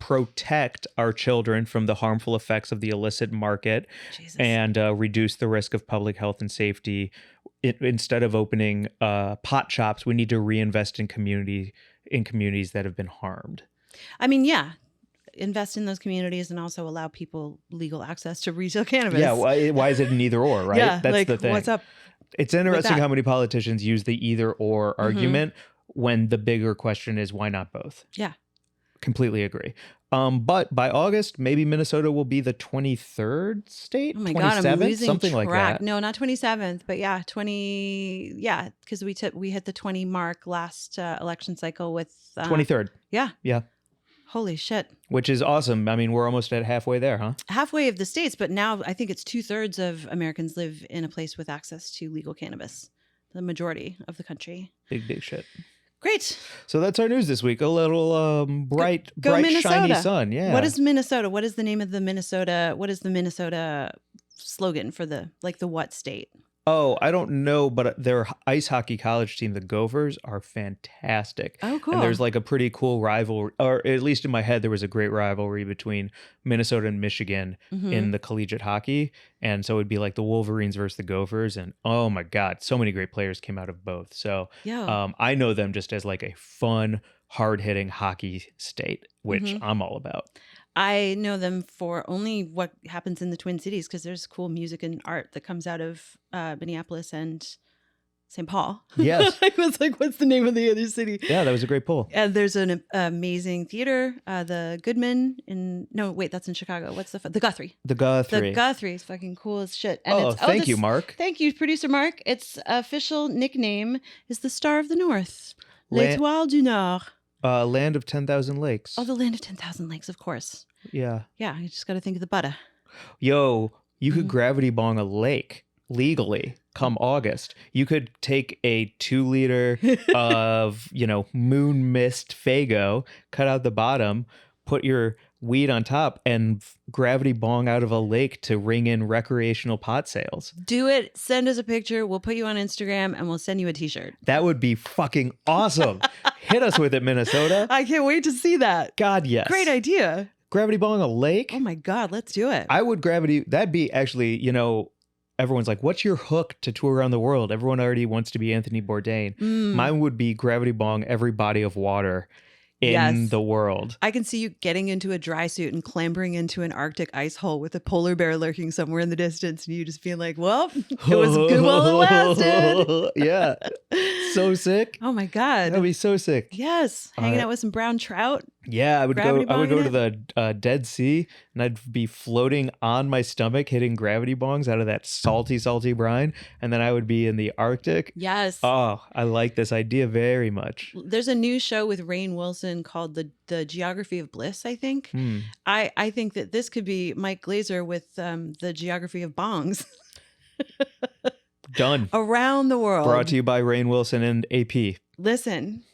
protect our children from the harmful effects of the illicit market. Jesus. And reduce the risk of public health and safety. Instead of opening pot shops, we need to reinvest in communities that have been harmed. I mean, yeah. Invest in those communities and also allow people legal access to retail cannabis. Yeah, why is it an either or, right? Yeah, that's the thing. What's up? It's interesting how many politicians use the either or argument when the bigger question is why not both? Yeah. Completely agree. But by August, maybe Minnesota will be the 23rd state? Oh my God, I'm losing something track. like that. No, not 27th, but yeah, 20. Yeah, because we hit the 20 mark last election cycle with 23rd. Yeah. Yeah. Holy shit. Which is awesome. I mean, we're almost at halfway there, huh? Halfway of the states, but now I think it's 2/3 of Americans live in a place with access to legal cannabis. the majority of the country. Big shit. Great. So that's our news this week. A little bright, Go shiny Minnesota. sun. Yeah. What is Minnesota? What is the name of the Minnesota? What is the Minnesota slogan for the what state? Oh, I don't know, but their ice hockey college team, the Gophers, are fantastic. Oh, cool. And there's like a pretty cool rivalry, or at least in my head, there was a great rivalry between Minnesota and Michigan in the collegiate hockey. And so it'd be like the Wolverines versus the Gophers. And oh my God, so many great players came out of both. So I know them just as like a fun, hard-hitting hockey state, which I'm all about. I know them for only what happens in the Twin Cities because there's cool music and art that comes out of Minneapolis and St. Paul. Yes. I was like, what's the name of the other city? Yeah, that was a great pull. And there's an amazing theater, the Goodman that's in Chicago. What's the Guthrie? The Guthrie. The Guthrie is fucking cool as shit. And thank you, Mark. Thank you, producer Mark. Its official nickname is the Star of the North. L'Étoile du Nord. Land of 10,000 lakes. Oh, the land of 10,000 lakes, of course. Yeah. Yeah, you just got to think of the butter. Yo, you could gravity bong a lake legally come August. You could take a 2-liter of, moon mist Faygo, cut out the bottom, put your weed on top, and gravity bong out of a lake to ring in recreational pot sales. Do it. Send us a picture. We'll put you on Instagram and we'll send you a t-shirt. That would be fucking awesome. Hit us with it, Minnesota. I can't wait to see that. God, yes. Great idea. Gravity bong a lake? Oh my God, let's do it. I would that'd be actually, everyone's like, what's your hook to tour around the world? Everyone already wants to be Anthony Bourdain. Mine would be gravity bong every body of water in the world. I can see you getting into a dry suit and clambering into an Arctic ice hole with a polar bear lurking somewhere in the distance and you just being like, well, it was good while it lasted. Yeah. So sick. Oh my God. That'd be so sick. Yes. Hanging out with some brown trout. Yeah, I would go to the Dead Sea and I'd be floating on my stomach hitting gravity bongs out of that salty brine, and then I would be in the Arctic. Yes. Oh, I like this idea very much. There's a new show with Rainn Wilson called the Geography of Bliss, I think. I think that this could be Mike Glazer with the Geography of Bongs. Done. Around the world. Brought to you by Rainn Wilson and AP. Listen,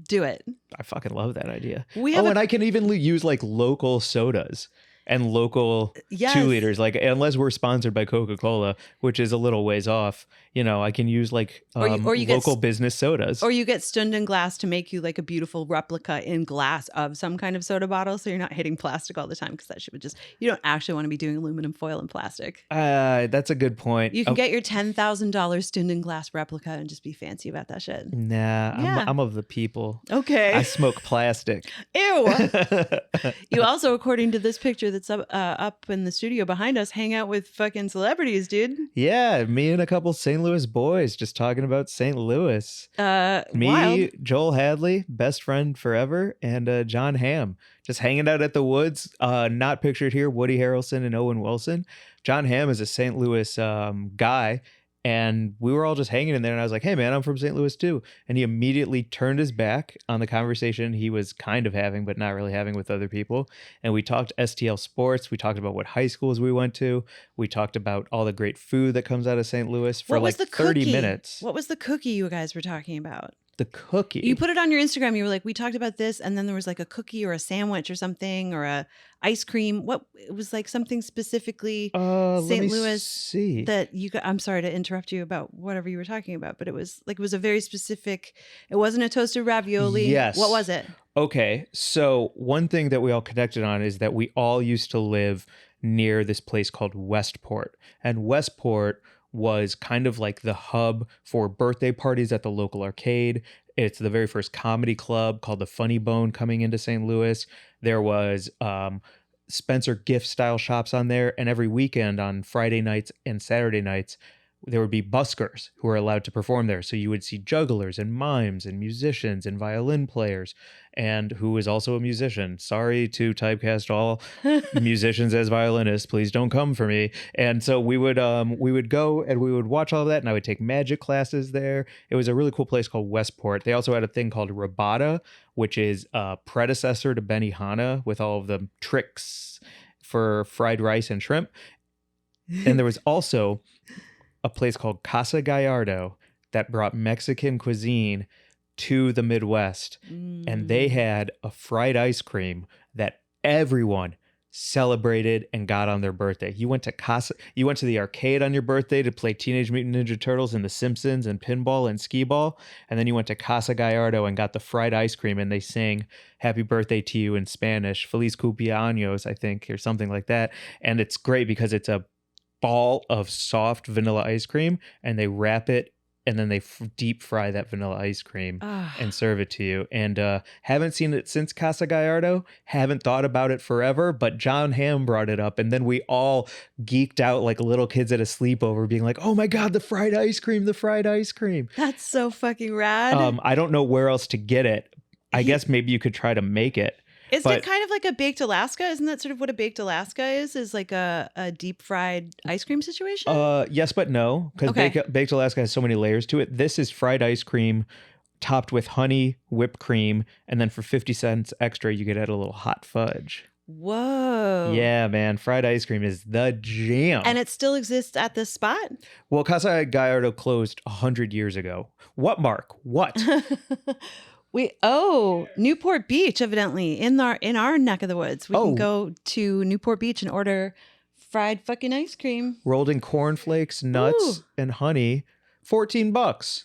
do it. I fucking love that idea. And I can even use like local sodas and local 2 liters. Like, unless we're sponsored by Coca-Cola, which is a little ways off, I can use like local business sodas. Or you get Stunden glass to make you like a beautiful replica in glass of some kind of soda bottle. So you're not hitting plastic all the time because that shit would you don't actually want to be doing aluminum foil and plastic. That's a good point. You can get your $10,000 Stunden glass replica and just be fancy about that shit. Nah, I'm of the people. Okay. I smoke plastic. Ew. You also, according to this picture that's up in the studio behind us, hang out with fucking celebrities, dude. Yeah, me and a couple St. Louis boys just talking about St. Louis. Me, wild. Joel Hadley, best friend forever, and Jon Hamm, just hanging out at the woods. Not pictured here, Woody Harrelson and Owen Wilson. Jon Hamm is a St. Louis guy. And we were all just hanging in there. And I was like, hey, man, I'm from St. Louis, too. And he immediately turned his back on the conversation he was kind of having, but not really having with other people. And we talked STL sports. We talked about what high schools we went to. We talked about all the great food that comes out of St. Louis for like 30 minutes. What was the cookie you guys were talking about? The cookie. You put it on your Instagram. You were like, we talked about this. And then there was like a cookie or a sandwich or something or a ice cream. What? It was like something specifically St. Louis see. that you got. I'm sorry to interrupt you about whatever you were talking about, but it was a very specific. It wasn't a toasted ravioli. Yes. What was it? Okay. So one thing that we all connected on is that we all used to live near this place called Westport. And Westport was kind of like the hub for birthday parties at the local arcade. It's the very first comedy club called the Funny Bone coming into St. Louis. There was Spencer gift style shops on there. And every weekend on Friday nights and Saturday nights, there would be buskers who were allowed to perform there. So you would see jugglers and mimes and musicians and violin players, and who is also a musician. Sorry to typecast all musicians as violinists. Please don't come for me. And so we would go and we would watch all of that, and I would take magic classes there. It was a really cool place called Westport. They also had a thing called Rabada, which is a predecessor to Benihana with all of the tricks for fried rice and shrimp. And there was also a place called Casa Gallardo that brought Mexican cuisine to the Midwest. And they had a fried ice cream that everyone celebrated and got on their birthday. You went to the arcade on your birthday to play Teenage Mutant Ninja Turtles and The Simpsons and pinball and skee ball, and then you went to Casa Gallardo and got the fried ice cream, and they sang happy birthday to you in Spanish, Feliz cumpleaños, I think, or something like that. And it's great because it's a ball of soft vanilla ice cream, and they wrap it, and then they deep fry that vanilla ice cream and serve it to you. And haven't seen it since Casa Gallardo, haven't thought about it forever, but Jon Hamm brought it up, and then we all geeked out like little kids at a sleepover being like, oh my God, the fried ice cream, the fried ice cream. That's so fucking rad. I don't know where else to get it. I guess maybe you could try to make it. Isn't it kind of like a baked Alaska? Isn't that sort of what a baked Alaska is like a deep fried ice cream situation? Yes, but no, because baked Alaska has so many layers to it. This is fried ice cream topped with honey, whipped cream, and then for 50 cents extra, you get add a little hot fudge. Whoa. Yeah, man. Fried ice cream is the jam. And it still exists at this spot? Well, Casa Gallardo closed 100 years ago. What, Mark? What? Newport Beach, evidently, in our neck of the woods. We can go to Newport Beach and order fried fucking ice cream. Rolled in cornflakes, nuts, and honey. $14.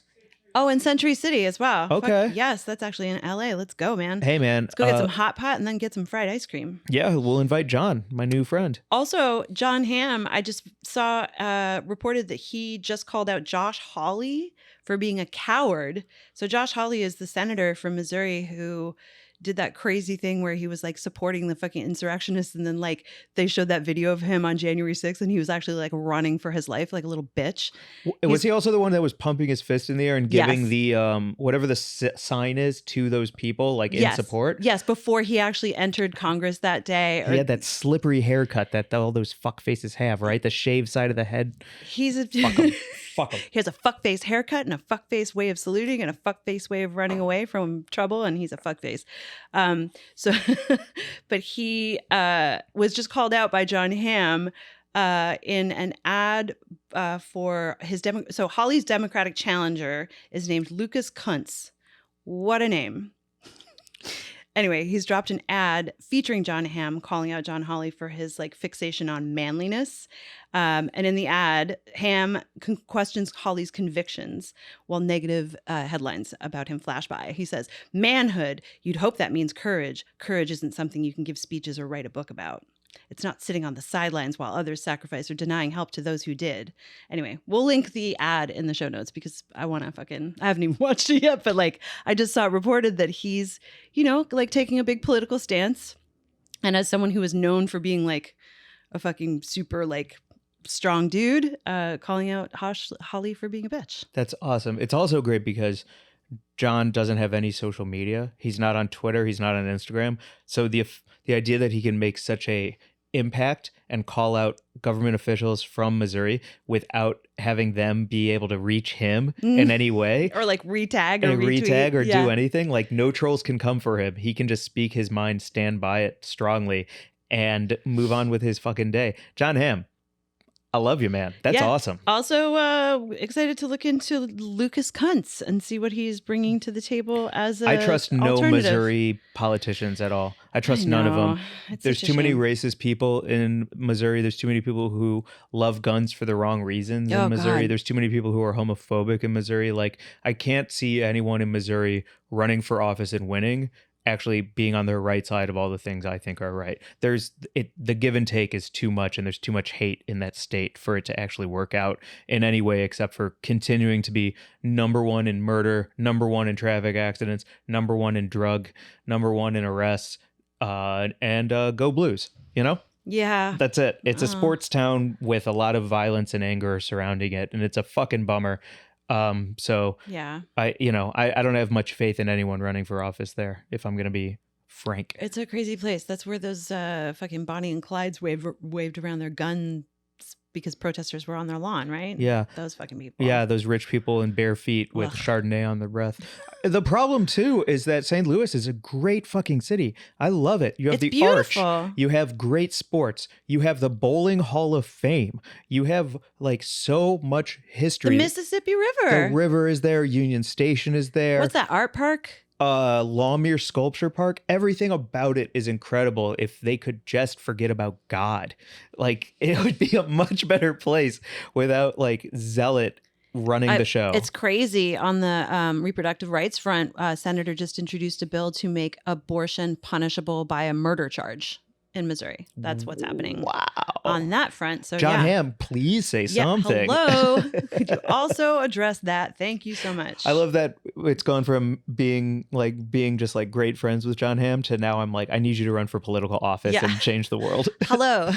Oh, in Century City as well. Okay. Yes, that's actually in LA. Let's go, man. Hey, man. Let's go get some hot pot and then get some fried ice cream. Yeah, we'll invite John, my new friend. Also, Jon Hamm, I just saw reported that he just called out Josh Hawley for being a coward. So Josh Hawley is the senator from Missouri who did that crazy thing where he was like supporting the fucking insurrectionists, and then like they showed that video of him on January 6th and he was actually like running for his life like a little bitch. Was he also the one that was pumping his fist in the air and giving the whatever the sign is to those people like in support? Yes, before he actually entered Congress that day. He had that slippery haircut that all those fuck faces have, right? The shaved side of the head. He's a Fuck him. He has a fuckface haircut and a fuckface way of saluting and a fuckface way of running away from trouble, and he's a fuckface. But he was just called out by Jon Hamm in an ad for his so Hawley's Democratic challenger is named Lucas Kuntz. What a name. Anyway, he's dropped an ad featuring Jon Hamm calling out John Hawley for his like fixation on manliness. And in the ad, Hamm questions Hawley's convictions while negative headlines about him flash by. He says, manhood, you'd hope that means courage. Courage isn't something you can give speeches or write a book about. It's not sitting on the sidelines while others sacrifice or denying help to those who did. Anyway, we'll link the ad in the show notes because I haven't even watched it yet, but like I just saw it reported that he's, like taking a big political stance. And as someone who is known for being like a fucking super like strong dude, calling out Hawley for being a bitch. That's awesome. It's also great because John doesn't have any social media. He's not on Twitter. He's not on Instagram. So the idea that he can make such a impact and call out government officials from Missouri without having them be able to reach him in any way, or like retag or retweet. Or do anything, like no trolls can come for him. He can just speak his mind, stand by it strongly, and move on with his fucking day. Jon Hamm, I love you, man. That's awesome. Also, excited to look into Lucas Kuntz and see what he's bringing to the table as a I trust no Missouri politicians at all. I trust none of them. There's too many racist people in Missouri. There's too many people who love guns for the wrong reasons in Missouri. God. There's too many people who are homophobic in Missouri. Like, I can't see anyone in Missouri running for office and winning actually being on the right side of all the things I think are right. The give and take is too much, and there's too much hate in that state for it to actually work out in any way except for continuing to be number one in murder, number one in traffic accidents, number one in drug, number one in arrests, and go Blues, Yeah. That's it. It's a sports town with a lot of violence and anger surrounding it, and it's a fucking bummer. So yeah, I don't have much faith in anyone running for office there, if I'm going to be frank. It's a crazy place. That's where those fucking Bonnie and Clydes waved around their guns because protesters were on their lawn, right? Yeah. Those fucking people. Yeah, those rich people in bare feet with Ugh. Chardonnay on their breath. The problem, too, is that St. Louis is a great fucking city. I love it. You have It's the Arch. beautiful. You have great sports. You have the Bowling Hall of Fame. You have, like, so much The history. Mississippi River. The river is there. Union Station is there. What's that, art park? Lawmere Sculpture Park. Everything about it is incredible. If they could just forget about God, like, it would be a much better place without like zealot running the show. It's crazy. On the reproductive rights front, Senator just introduced a bill to make abortion punishable by a murder charge in Missouri. That's what's happening. Wow. On that front. So John yeah. Hamm, please say something. Hello. Could you also address that? Thank you so much. I love that it's gone from being just like great friends with Jon Hamm to now I'm like, I need you to run for political office and change the world. Hello.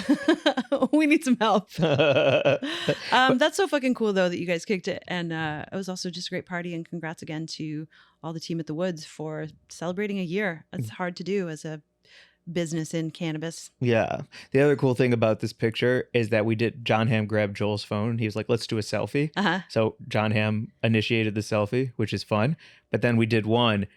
We need some help. That's so fucking cool though that you guys kicked it. And it was also just a great party, and congrats again to all the team at the Woods for celebrating a year. It's hard to do as a business in cannabis. Yeah. The other cool thing about this picture is that Jon Hamm grabbed Joel's phone. He was like, let's do a selfie. Uh-huh. So Jon Hamm initiated the selfie, which is fun. But then we did one.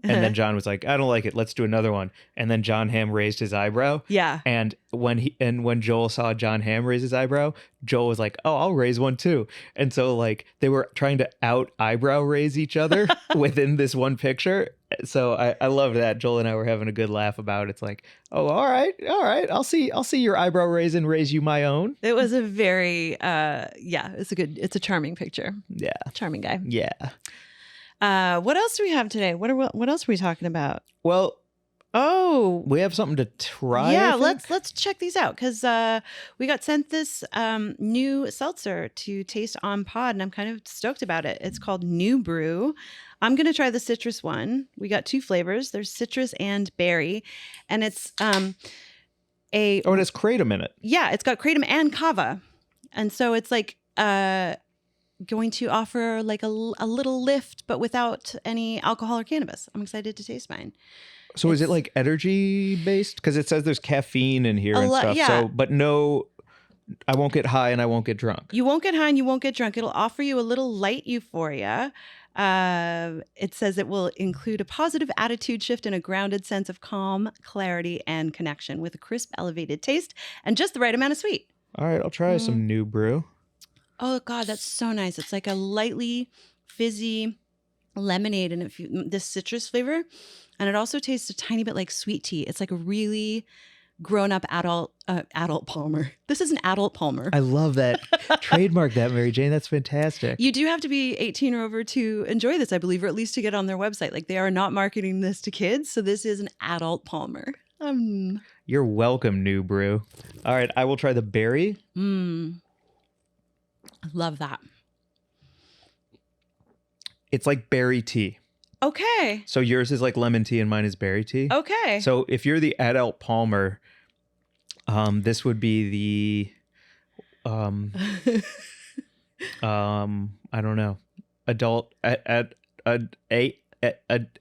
And then John was like, I don't like it. Let's do another one. And then Jon Hamm raised his eyebrow. Yeah. And when Joel saw Jon Hamm raise his eyebrow, Joel was like, oh, I'll raise one too. And so like they were trying to out eyebrow raise each other within this one picture. So I love that. Joel and I were having a good laugh about it. It's like, oh, all right. I'll see your eyebrow raise and raise you my own. It was a very it's a charming picture. Yeah. Charming guy. Yeah. What else do we have today? What else are we talking about? Well, we have something to try. Yeah, I think. let's check these out, because we got sent this new seltzer to taste on pod, and I'm kind of stoked about it. It's called New Brew. I'm gonna try the citrus one. We got 2 flavors. There's citrus and berry, and it's it has kratom in it. Yeah, it's got kratom and kava, and so it's like going to offer like a little lift, but without any alcohol or cannabis. I'm excited to taste mine. So is it like energy based? Because it says there's caffeine in here and stuff. Yeah. So, but no, I won't get high and I won't get drunk. You won't get high and you won't get drunk. It'll offer you a little light euphoria. It says it will include a positive attitude shift and a grounded sense of calm, clarity, and connection with a crisp, elevated taste and just the right amount of sweet. All right, I'll try some New Brew. Oh God, that's so nice. It's like a lightly fizzy lemonade and this citrus flavor. And it also tastes a tiny bit like sweet tea. It's like a really grown-up adult Palmer. This is an adult Palmer. I love that. Trademark that, Mary Jane. That's fantastic. You do have to be 18 or over to enjoy this, I believe, or at least to get on their website. Like, they are not marketing this to kids. So this is an adult Palmer. You're welcome, New Brew. All right, I will try the berry. I love that. It's like berry tea. Okay. So yours is like lemon tea and mine is berry tea. Okay. So if you're the adult Palmer, this would be the I don't know, adult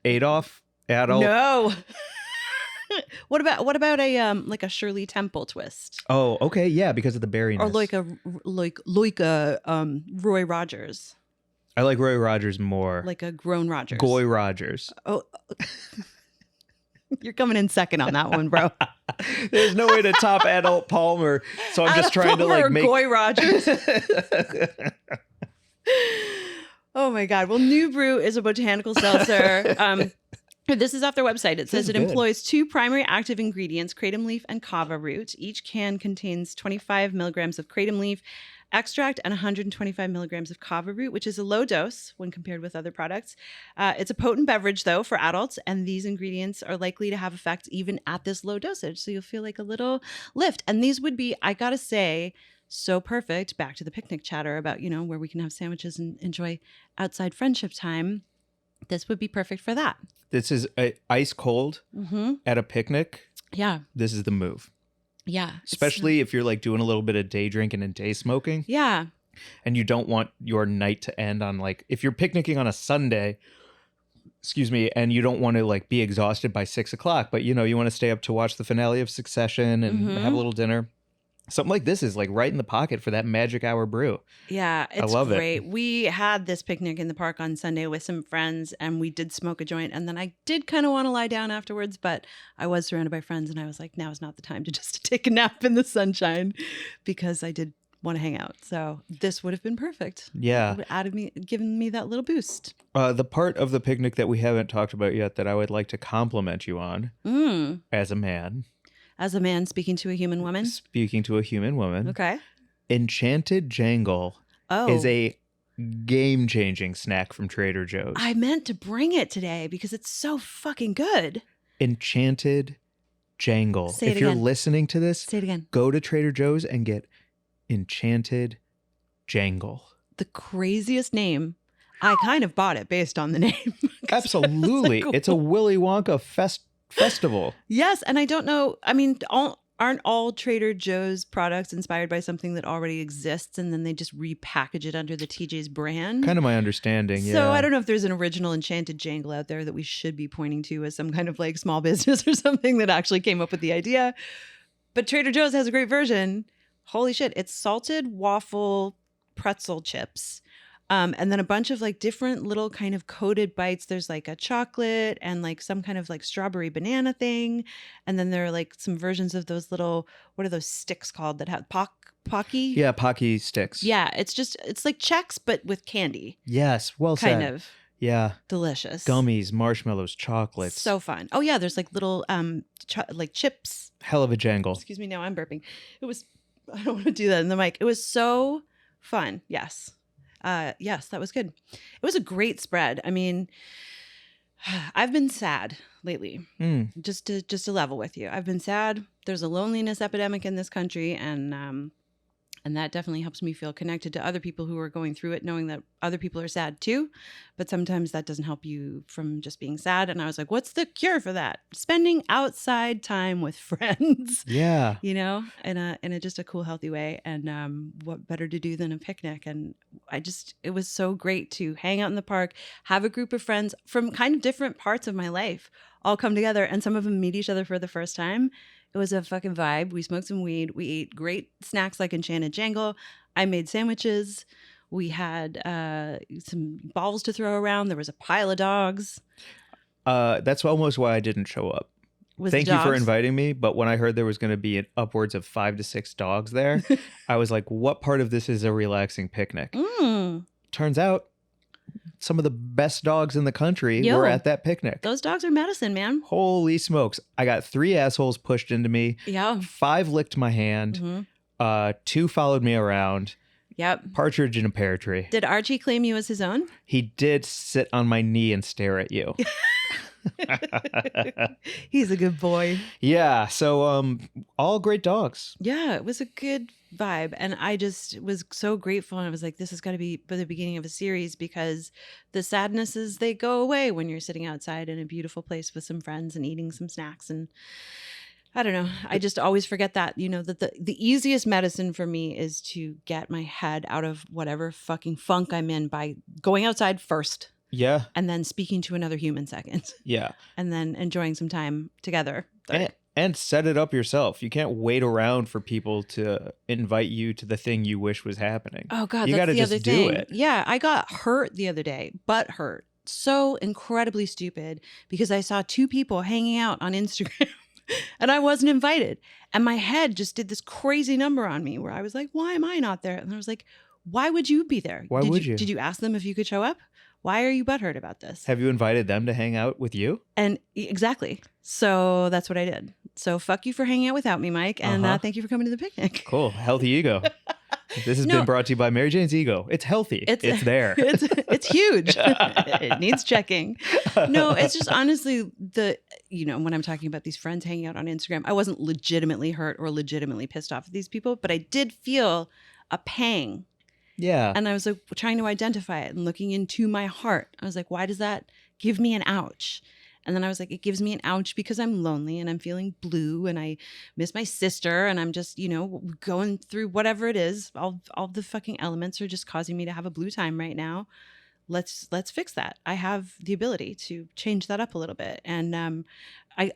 Adolf adult. No. What about a like a Shirley Temple twist? Oh, okay, yeah, because of the berryness. Or like a Roy Rogers. I like Roy Rogers more. Like a grown Rogers. Goy Rogers. Oh, you're coming in second on that one, bro. There's no way to top adult Palmer, so I'm just trying to like make Goy Rogers. Oh my God. Well, New Brew is a botanical seltzer. This is off their website. It says it employs 2 primary active ingredients, kratom leaf and kava root. Each can contains 25 milligrams of kratom leaf extract and 125 milligrams of kava root, which is a low dose when compared with other products. It's a potent beverage, though, for adults, and these ingredients are likely to have effects even at this low dosage. So you'll feel like a little lift. And these would be, I gotta say, so perfect. Back to the picnic chatter about, where we can have sandwiches and enjoy outside friendship time. This would be perfect for that. This is ice cold at a picnic. Yeah. This is the move. Yeah. Especially if you're like doing a little bit of day drinking and day smoking. Yeah. And you don't want your night to end on like, if you're picnicking on a Sunday, and you don't want to like be exhausted by 6 o'clock, but you want to stay up to watch the finale of Succession and have a little dinner. something like this is like right in the pocket for that magic hour brew. Yeah, it's love it. great. We had this picnic in the park on Sunday with some friends, and we did smoke a joint. And then I did kind of want to lie down afterwards, but I was surrounded by friends, and I was like, now is not the time to just take a nap in the sunshine, because I did want to hang out. So this would have been perfect. Yeah. It would have given me that little boost. The part of the picnic that we haven't talked about yet that I would like to compliment you on as a man. As a man speaking to a human woman? Speaking to a human woman. Okay. Enchanted Jangle is a game-changing snack from Trader Joe's. I meant to bring it today because it's so fucking good. Enchanted Jangle. Say it if you're again. listening to this, Say it again. go to Trader Joe's and get Enchanted Jangle. The craziest name. I kind of bought it based on the name. Absolutely. So cool. It's a Willy Wonka festival. Yes, and I don't know. I mean, aren't all Trader Joe's products inspired by something that already exists, and then they just repackage it under the TJ's brand? Kind of my understanding, yeah. So I don't know if there's an original Enchanted Jangle out there that we should be pointing to as some kind of like small business or something that actually came up with the idea. But Trader Joe's has a great version. Holy shit. It's salted waffle pretzel chips. And then a bunch of like different little kind of coated bites. There's like a chocolate and like some kind of like strawberry banana thing. And then there are like some versions of those little, what are those sticks called that have Pocky? Yeah, Pocky sticks. Yeah, it's like Chex, but with candy. Yes, well said. Kind of. Yeah. Delicious. Gummies, marshmallows, chocolates. So fun. Oh yeah, there's like little like chips. Hell of a jangle. Excuse me, now I'm burping. I don't want to do that in the mic. It was so fun. Yes. Yes, that was good. It was a great spread. I mean, I've been sad lately. Just to level with you, I've been sad. There's a loneliness epidemic in this country, and that definitely helps me feel connected to other people who are going through it, knowing that other people are sad too. But sometimes that doesn't help you from just being sad. And I was like, what's the cure for that? Spending outside time with friends. Yeah. You know, in a just a cool, healthy way. And what better to do than a picnic? And it was so great to hang out in the park, have a group of friends from kind of different parts of my life all come together, and some of them meet each other for the first time. It was a fucking vibe. We smoked some weed. We ate great snacks like Enchanted Jangle. I made sandwiches. We had some balls to throw around. There was a pile of dogs. That's almost why I didn't show up. Thank you for inviting me. But when I heard there was going to be upwards of 5 to 6 dogs there, I was like, what part of this is a relaxing picnic? Turns out some of the best dogs in the country were at that picnic. Those dogs are medicine, man. Holy smokes. I got 3 assholes pushed into me. Yeah. 5 licked my hand. 2 followed me around. Yep. Partridge in a pear tree. Did Archie claim you as his own? He did sit on my knee and stare at you. He's a good boy. Yeah. So all great dogs. Yeah, it was a good vibe. And I just was so grateful. And I was like, this has got to be the beginning of a series, because the sadnesses, they go away when you're sitting outside in a beautiful place with some friends and eating some snacks. And I don't know. I just always forget that, you know, that the easiest medicine for me is to get my head out of whatever fucking funk I'm in by going outside first. Yeah. And then speaking to another human second. Yeah. And then enjoying some time together. And set it up yourself. You can't wait around for people to invite you to the thing you wish was happening. Oh, God. You got to the just other do thing. it. Yeah. I got hurt the other day, butt hurt. So incredibly stupid, because I saw 2 people hanging out on Instagram. And I wasn't invited. And my head just did this crazy number on me where I was like, why am I not there? And I was like, why would you be there? Why would you? Did you ask them if you could show up? Why are you butthurt about this? Have you invited them to hang out with you? And exactly. So that's what I did. So fuck you for hanging out without me, Mike. And thank you for coming to the picnic. Cool. Healthy ego. This has been brought to you by Mary Jane's Ego. It's healthy. It's there. It's huge. It needs checking. No, it's just honestly when I'm talking about these friends hanging out on Instagram, I wasn't legitimately hurt or legitimately pissed off at these people, but I did feel a pang. Yeah. And I was like trying to identify it and looking into my heart. I was like, why does that give me an ouch? And then I was like, it gives me an ouch because I'm lonely and I'm feeling blue and I miss my sister and I'm just, going through whatever it is. All the fucking elements are just causing me to have a blue time right now. let's fix that. I have the ability to change that up a little bit. And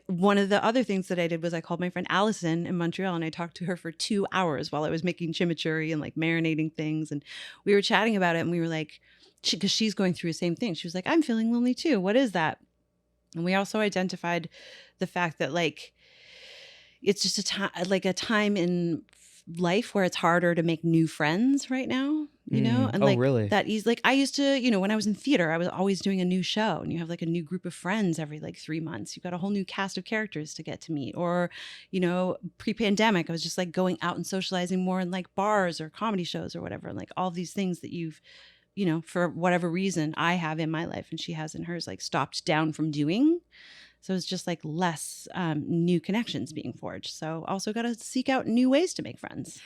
one of the other things that I did was I called my friend Allison in Montreal, and I talked to her for 2 hours while I was making chimichurri and like marinating things. And we were chatting about it, and we were like, because she's going through the same thing. She was like, I'm feeling lonely too. What is that? And we also identified the fact that like, it's just a time in life where it's harder to make new friends right now, you know? And like really? that is like, I used to, you know, when I was in theater, I was always doing a new show, and you have like a new group of friends every like 3 months. You've got a whole new cast of characters to get to meet. Or, you know, pre-pandemic, I was just like going out and socializing more in like bars or comedy shows or whatever. And like all these things that you've, you know, for whatever reason I have in my life and she has in hers, like stopped down from doing. So it's just like less new connections being forged. So also got to seek out new ways to make friends.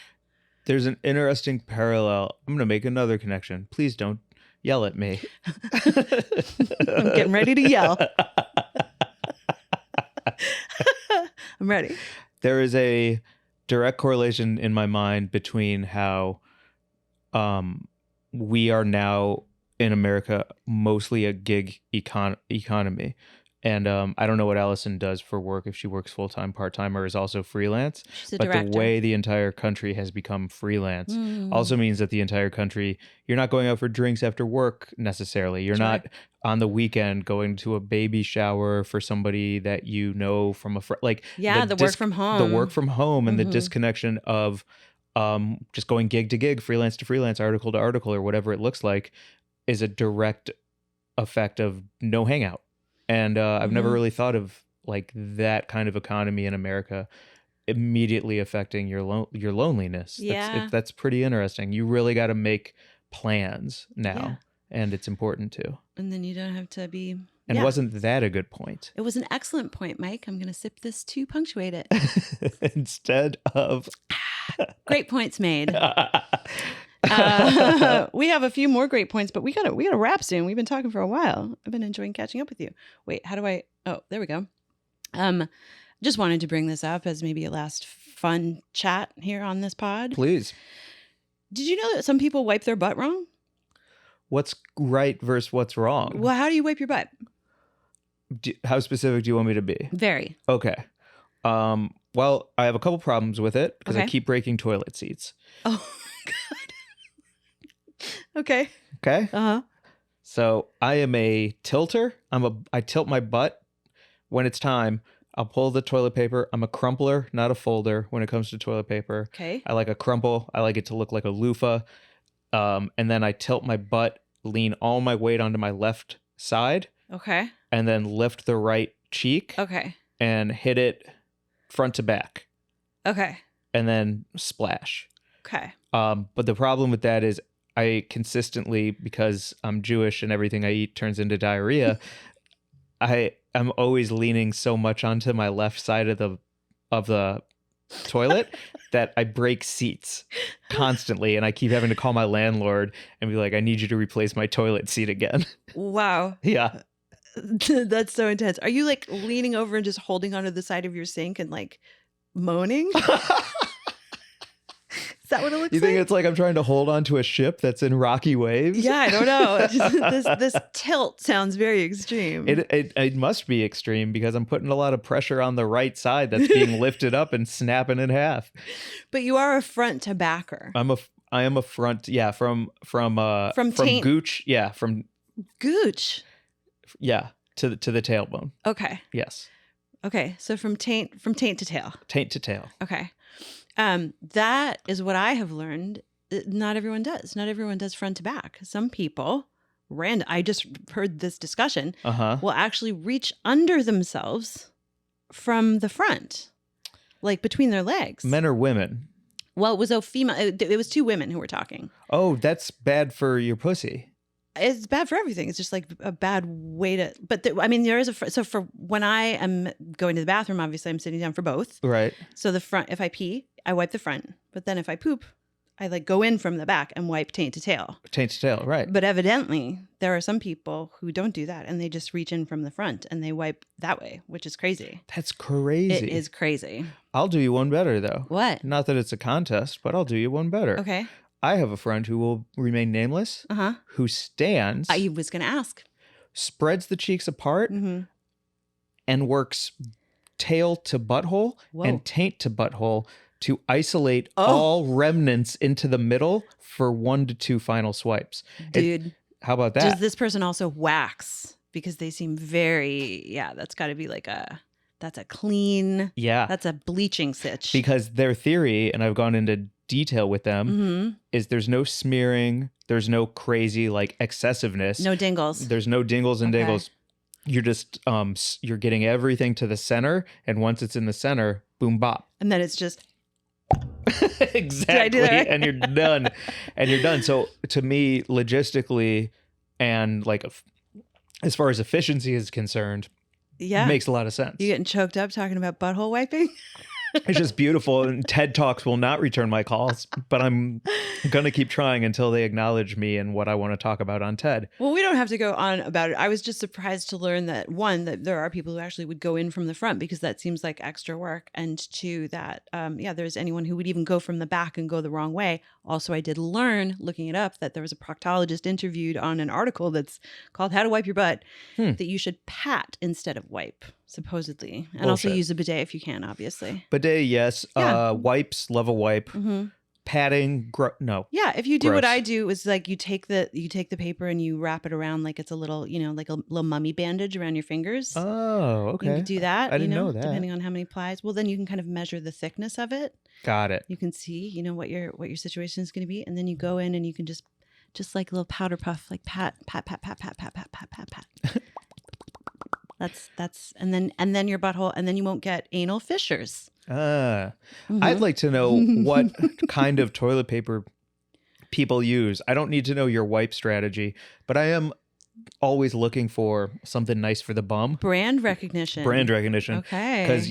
There's an interesting parallel. I'm going to make another connection. Please don't yell at me. I'm getting ready to yell. I'm ready. There is a direct correlation in my mind between how we are now in America mostly a gig economy. And I don't know what Allison does for work, if she works full-time, part-time, or is also freelance. She's a but director. The way the entire country has become freelance also means that the entire country, you're not going out for drinks after work necessarily. You're not on the weekend going to a baby shower for somebody that you know from a friend. Like the work from home. The work from home and the disconnection of just going gig to gig, freelance to freelance, article to article, or whatever it looks like, is a direct effect of no hangout. And I've never really thought of like that kind of economy in America immediately affecting your loneliness. Yeah. That's pretty interesting. You really got to make plans now, and it's important to. And then you don't have to be. And wasn't that a good point? It was an excellent point, Mike. I'm going to sip this to punctuate it. Instead of. Great points made. We have a few more great points, but we gotta wrap soon. We've been talking for a while. I've been enjoying catching up with you. Wait, how do I? Oh, there we go. Just wanted to bring this up as maybe a last fun chat here on this pod. Please. Did you know that some people wipe their butt wrong? What's right versus what's wrong? Well, how do you wipe your butt? How specific do you want me to be? Very. Okay. Well, I have a couple problems with it because I Okay. keep breaking toilet seats. Oh, God. Okay. Okay. Uh-huh. So I am a tilter. I tilt my butt when it's time. I'll pull the toilet paper. I'm a crumpler, not a folder when it comes to toilet paper. Okay. I like a crumple. I like it to look like a loofah. And then I tilt my butt, lean all my weight onto my left side, Okay. and then lift the right cheek Okay. and hit it front to back, Okay. and then splash. Okay. But the problem with that is I consistently, because I'm Jewish and everything I eat turns into diarrhea, I'm always leaning so much onto my left side of the toilet that I break seats constantly, and I keep having to call my landlord and be like, I need you to replace my toilet seat again. Wow. Yeah. That's so intense. Are you like leaning over and just holding onto the side of your sink and like moaning? Is that what it looks You think like? it's like I'm trying to hold on to a ship that's in rocky waves? Yeah, I don't know. This tilt sounds very extreme. It must be extreme because I'm putting a lot of pressure on the right side that's being lifted up and snapping in half. But you are a front to backer. I am a front, yeah, from taint- gooch, yeah, from Gooch. yeah, to the tailbone. Okay. Yes. Okay. So from taint to tail. Taint to tail. Okay. That is what I have learned. Not everyone does. Not everyone does front to back. Some people, I just heard this discussion, will actually reach under themselves from the front, like between their legs. Men or women? Well, it was a female. It was 2 women who were talking. Oh, that's bad for your pussy. It's bad for everything. It's just like a bad way to. But there is so for when I am going to the bathroom, obviously I'm sitting down for both. Right. So the front, if I pee, I wipe the front. But then if I poop, I like go in from the back and wipe taint to tail. Taint to tail, right. But evidently there are some people who don't do that and they just reach in from the front and they wipe that way, which is crazy. That's crazy. It is crazy. I'll do you one better though. What? Not that it's a contest, but I'll do you one better. Okay. I have a friend who will remain nameless, who stands, I was going to ask. spreads the cheeks apart, and works tail to butthole and taint to butthole to isolate all remnants into the middle for 1 to 2 final swipes. Dude. How about that? Does this person also wax? Because they seem very, that's got to be like that's a clean, that's a bleaching sitch. Because their theory, and I've gone into detail with them, is there's no smearing, there's no crazy like excessiveness. No dingles. There's no dingles and dingles. You're just, you're getting everything to the center, and once it's in the center, boom, bop. And then it's just... Exactly. And you're done. And you're done. So to me, logistically and like as far as efficiency is concerned, it makes a lot of sense. You getting choked up talking about butthole wiping? It's just beautiful. And TED Talks will not return my calls, but I'm going to keep trying until they acknowledge me and what I want to talk about on TED. Well, we don't have to go on about it. I was just surprised to learn that, one, that there are people who actually would go in from the front because that seems like extra work. And two, that, there's anyone who would even go from the back and go the wrong way. Also, I did learn, looking it up, that there was a proctologist interviewed on an article that's called How to Wipe Your Butt, that you should pat instead of wipe, supposedly. And also use a bidet if you can, obviously. Bidet, yes. Wipes, love a wipe. Padding, no. Yeah, if you do what I do, is like you take the paper and you wrap it around like it's a little, like a little mummy bandage around your fingers. Oh, okay. You can do that. I didn't know that. Depending on how many plies. Well, then you can kind of measure the thickness of it. Got it. You can see, what your situation is going to be, and then you go in and you can just like a little powder puff, like pat. That's and then your butthole, and then you won't get anal fissures. I'd like to know what kind of toilet paper people use. I don't need to know your wipe strategy, but I am always looking for something nice for the bum. Brand recognition. Okay. Because,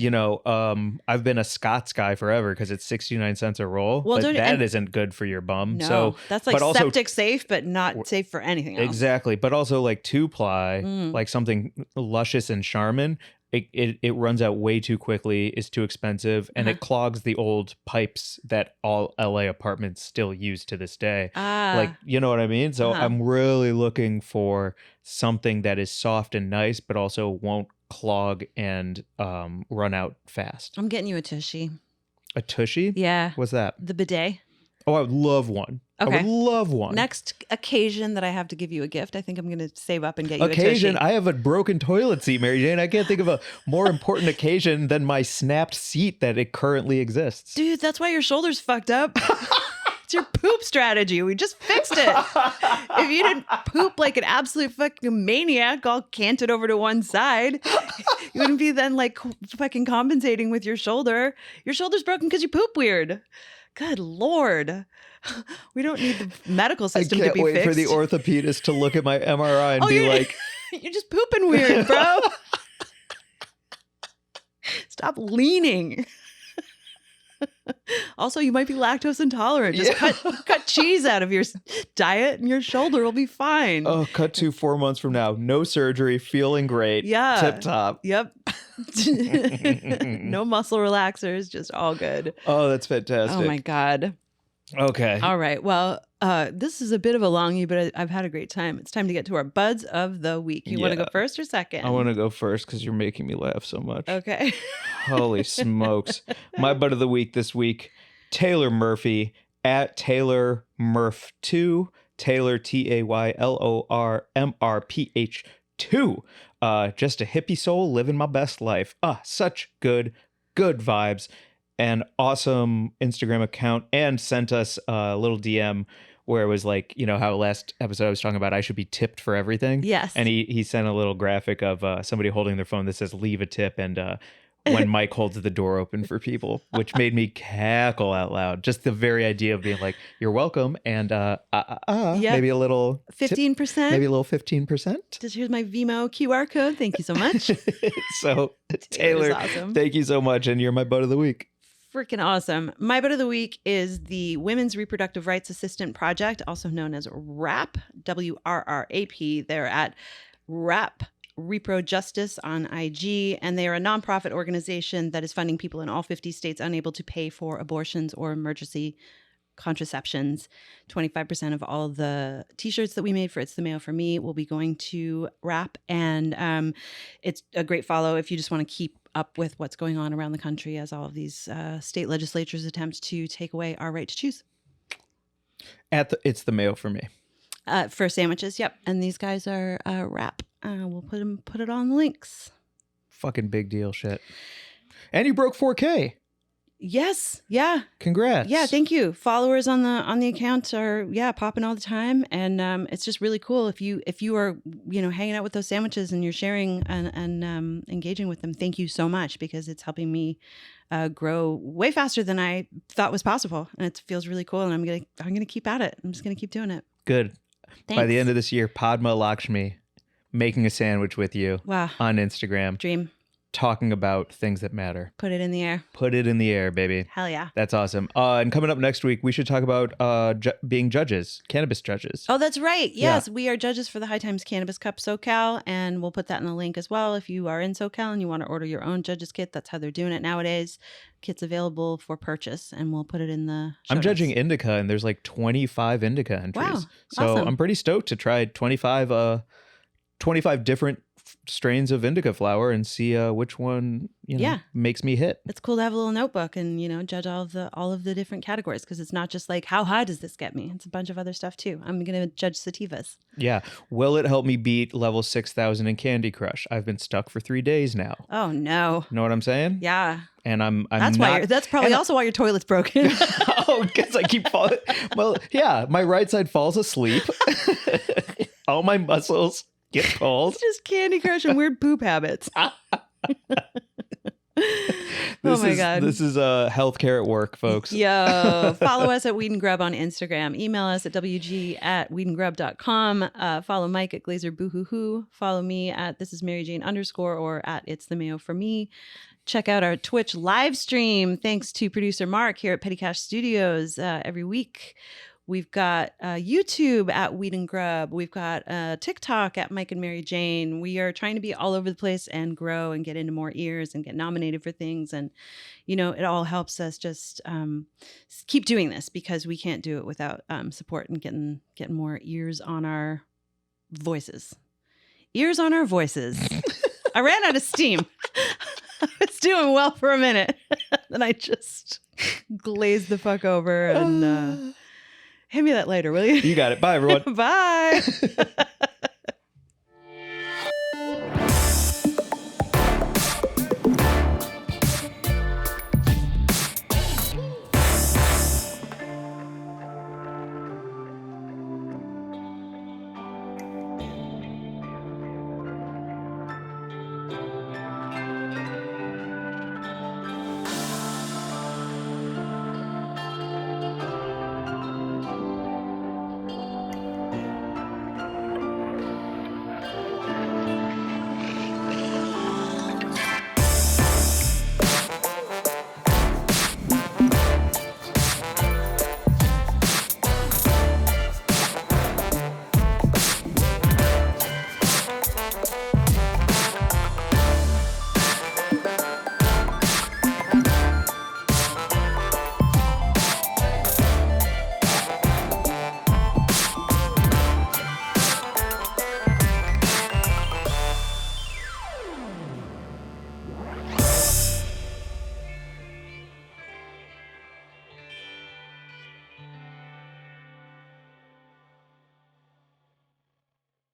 I've been a Scott's guy forever because it's 69 cents a roll. Well, but that isn't good for your bum. No, so that's like septic safe, but not safe for anything else. Exactly. But also like 2-ply, like something luscious and Charmin. It runs out way too quickly, is too expensive, and it clogs the old pipes that all LA apartments still use to this day. Like, you know what I mean? So I'm really looking for something that is soft and nice, but also won't clog and run out fast. I'm getting you a tushy. A tushy? Yeah. What's that? The bidet. Oh, I would love one. Okay. I would love one. Next occasion that I have to give you a gift, I think I'm going to save up and get you a tushy. Occasion? I have a broken toilet seat, Mary Jane. I can't think of a more important occasion than my snapped seat that it currently exists. Dude, that's why your shoulder's fucked up. It's your poop strategy. We just fixed it. If you didn't poop like an absolute fucking maniac, all canted over to one side, you wouldn't be then like fucking compensating with your shoulder. Your shoulder's broken because you poop weird. Good Lord. We don't need the medical system to be fixed. I can't wait for the orthopedist to look at my MRI and be like... You're just pooping weird, bro. Stop leaning. Also, you might be lactose intolerant. Just cut cheese out of your diet and your shoulder will be fine. Oh, cut to 4 months from now. No surgery, feeling great. Yeah. Tip top. Yep. No muscle relaxers, just all good. Oh, that's fantastic. Oh my God. Okay. All right. Well, this is a bit of a longie, but I've had a great time. It's time to get to our buds of the week. You want to go first or second? I want to go first because you're making me laugh so much. Okay. Holy smokes. My bud of the week this week, Taylor Murphy at Taylor Murph2, Taylor TAYLORMRPH2. Just a hippie soul living my best life. Such good vibes. An awesome Instagram account, and sent us a little DM where it was like, how last episode I was talking about I should be tipped for everything. Yes. And he sent a little graphic of somebody holding their phone that says leave a tip, and when Mike holds the door open for people, which made me cackle out loud. Just the very idea of being like, you're welcome, and maybe a little 15%. Maybe a little 15%. Just here's my Vimo QR code. Thank you so much. So Taylor, awesome. Thank you so much, and you're my bud of the week. Freaking awesome. My bud of the week is the Women's Reproductive Rights Assistant Project, also known as WRRAP, WRRAP. They're at WRAP Repro Justice on IG, and they are a nonprofit organization that is funding people in all 50 states unable to pay for abortions or emergency contraceptions. 25% of all the t-shirts that we made for It's the Mayo for Me will be going to WRRAP. And it's a great follow if you just want to keep up with what's going on around the country as all of these state legislatures attempt to take away our right to choose. It's the Mayo for Me. For sandwiches, yep. And these guys are WRRAP. We'll put it on the links. Fucking big deal shit. And you broke 4K. Yes. Yeah. Congrats. Yeah. Thank you. Followers on the account are popping all the time, and it's just really cool if you are hanging out with those sandwiches and you're sharing and engaging with them. Thank you so much, because it's helping me grow way faster than I thought was possible, and it feels really cool. And I'm gonna keep at it. I'm just gonna keep doing it. Good. Thanks. By the end of this year, Padma Lakshmi making a sandwich with you on Instagram. Dream. Talking about things that matter. Put it in the air. Put it in the air, baby. Hell yeah. That's awesome. And coming up next week, we should talk about being judges, cannabis judges. Oh, that's right. Yes, we are judges for the High Times Cannabis Cup SoCal, and we'll put that in the link as well. If you are in SoCal and you want to order your own judges kit, that's how they're doing it nowadays. Kit's available for purchase, and we'll put it in the show I'm notes. judging indica, and there's like 25 indica entries. Wow, so awesome. I'm pretty stoked to try 25 different strains of indica flower and see which one makes me hit. It's cool to have a little notebook and judge all of the different categories, because it's not just like how high does this get me. It's a bunch of other stuff too. I'm gonna judge sativas. Yeah. Will it help me beat level 6,000 in Candy Crush? I've been stuck for 3 days now. Oh no. Know what I'm saying? Yeah. And I'm that's probably also why your toilet's broken. Oh, because I keep falling. Well, yeah, my right side falls asleep. All my muscles get cold. It's just Candy Crush and weird poop habits. Oh my God. This is healthcare at work, folks. Yo, follow us at Weed and Grub on Instagram. Email us at wg@weedandgrub.com. Follow Mike at GlazerBoohooHoo. Follow me at thisismaryjane_ or at It's the Mayo for Me. Check out our Twitch live stream. Thanks to producer Mark here at Petty Cash Studios every week. We've got YouTube at Weed and Grub. We've got TikTok at Mike and Mary Jane. We are trying to be all over the place and grow and get into more ears and get nominated for things. And, it all helps us just keep doing this, because we can't do it without support and getting more ears on our voices. Ears on our voices. I ran out of steam. I was doing well for a minute. Then I just glazed the fuck over and... Hand me that later, will you? You got it. Bye, everyone. Bye.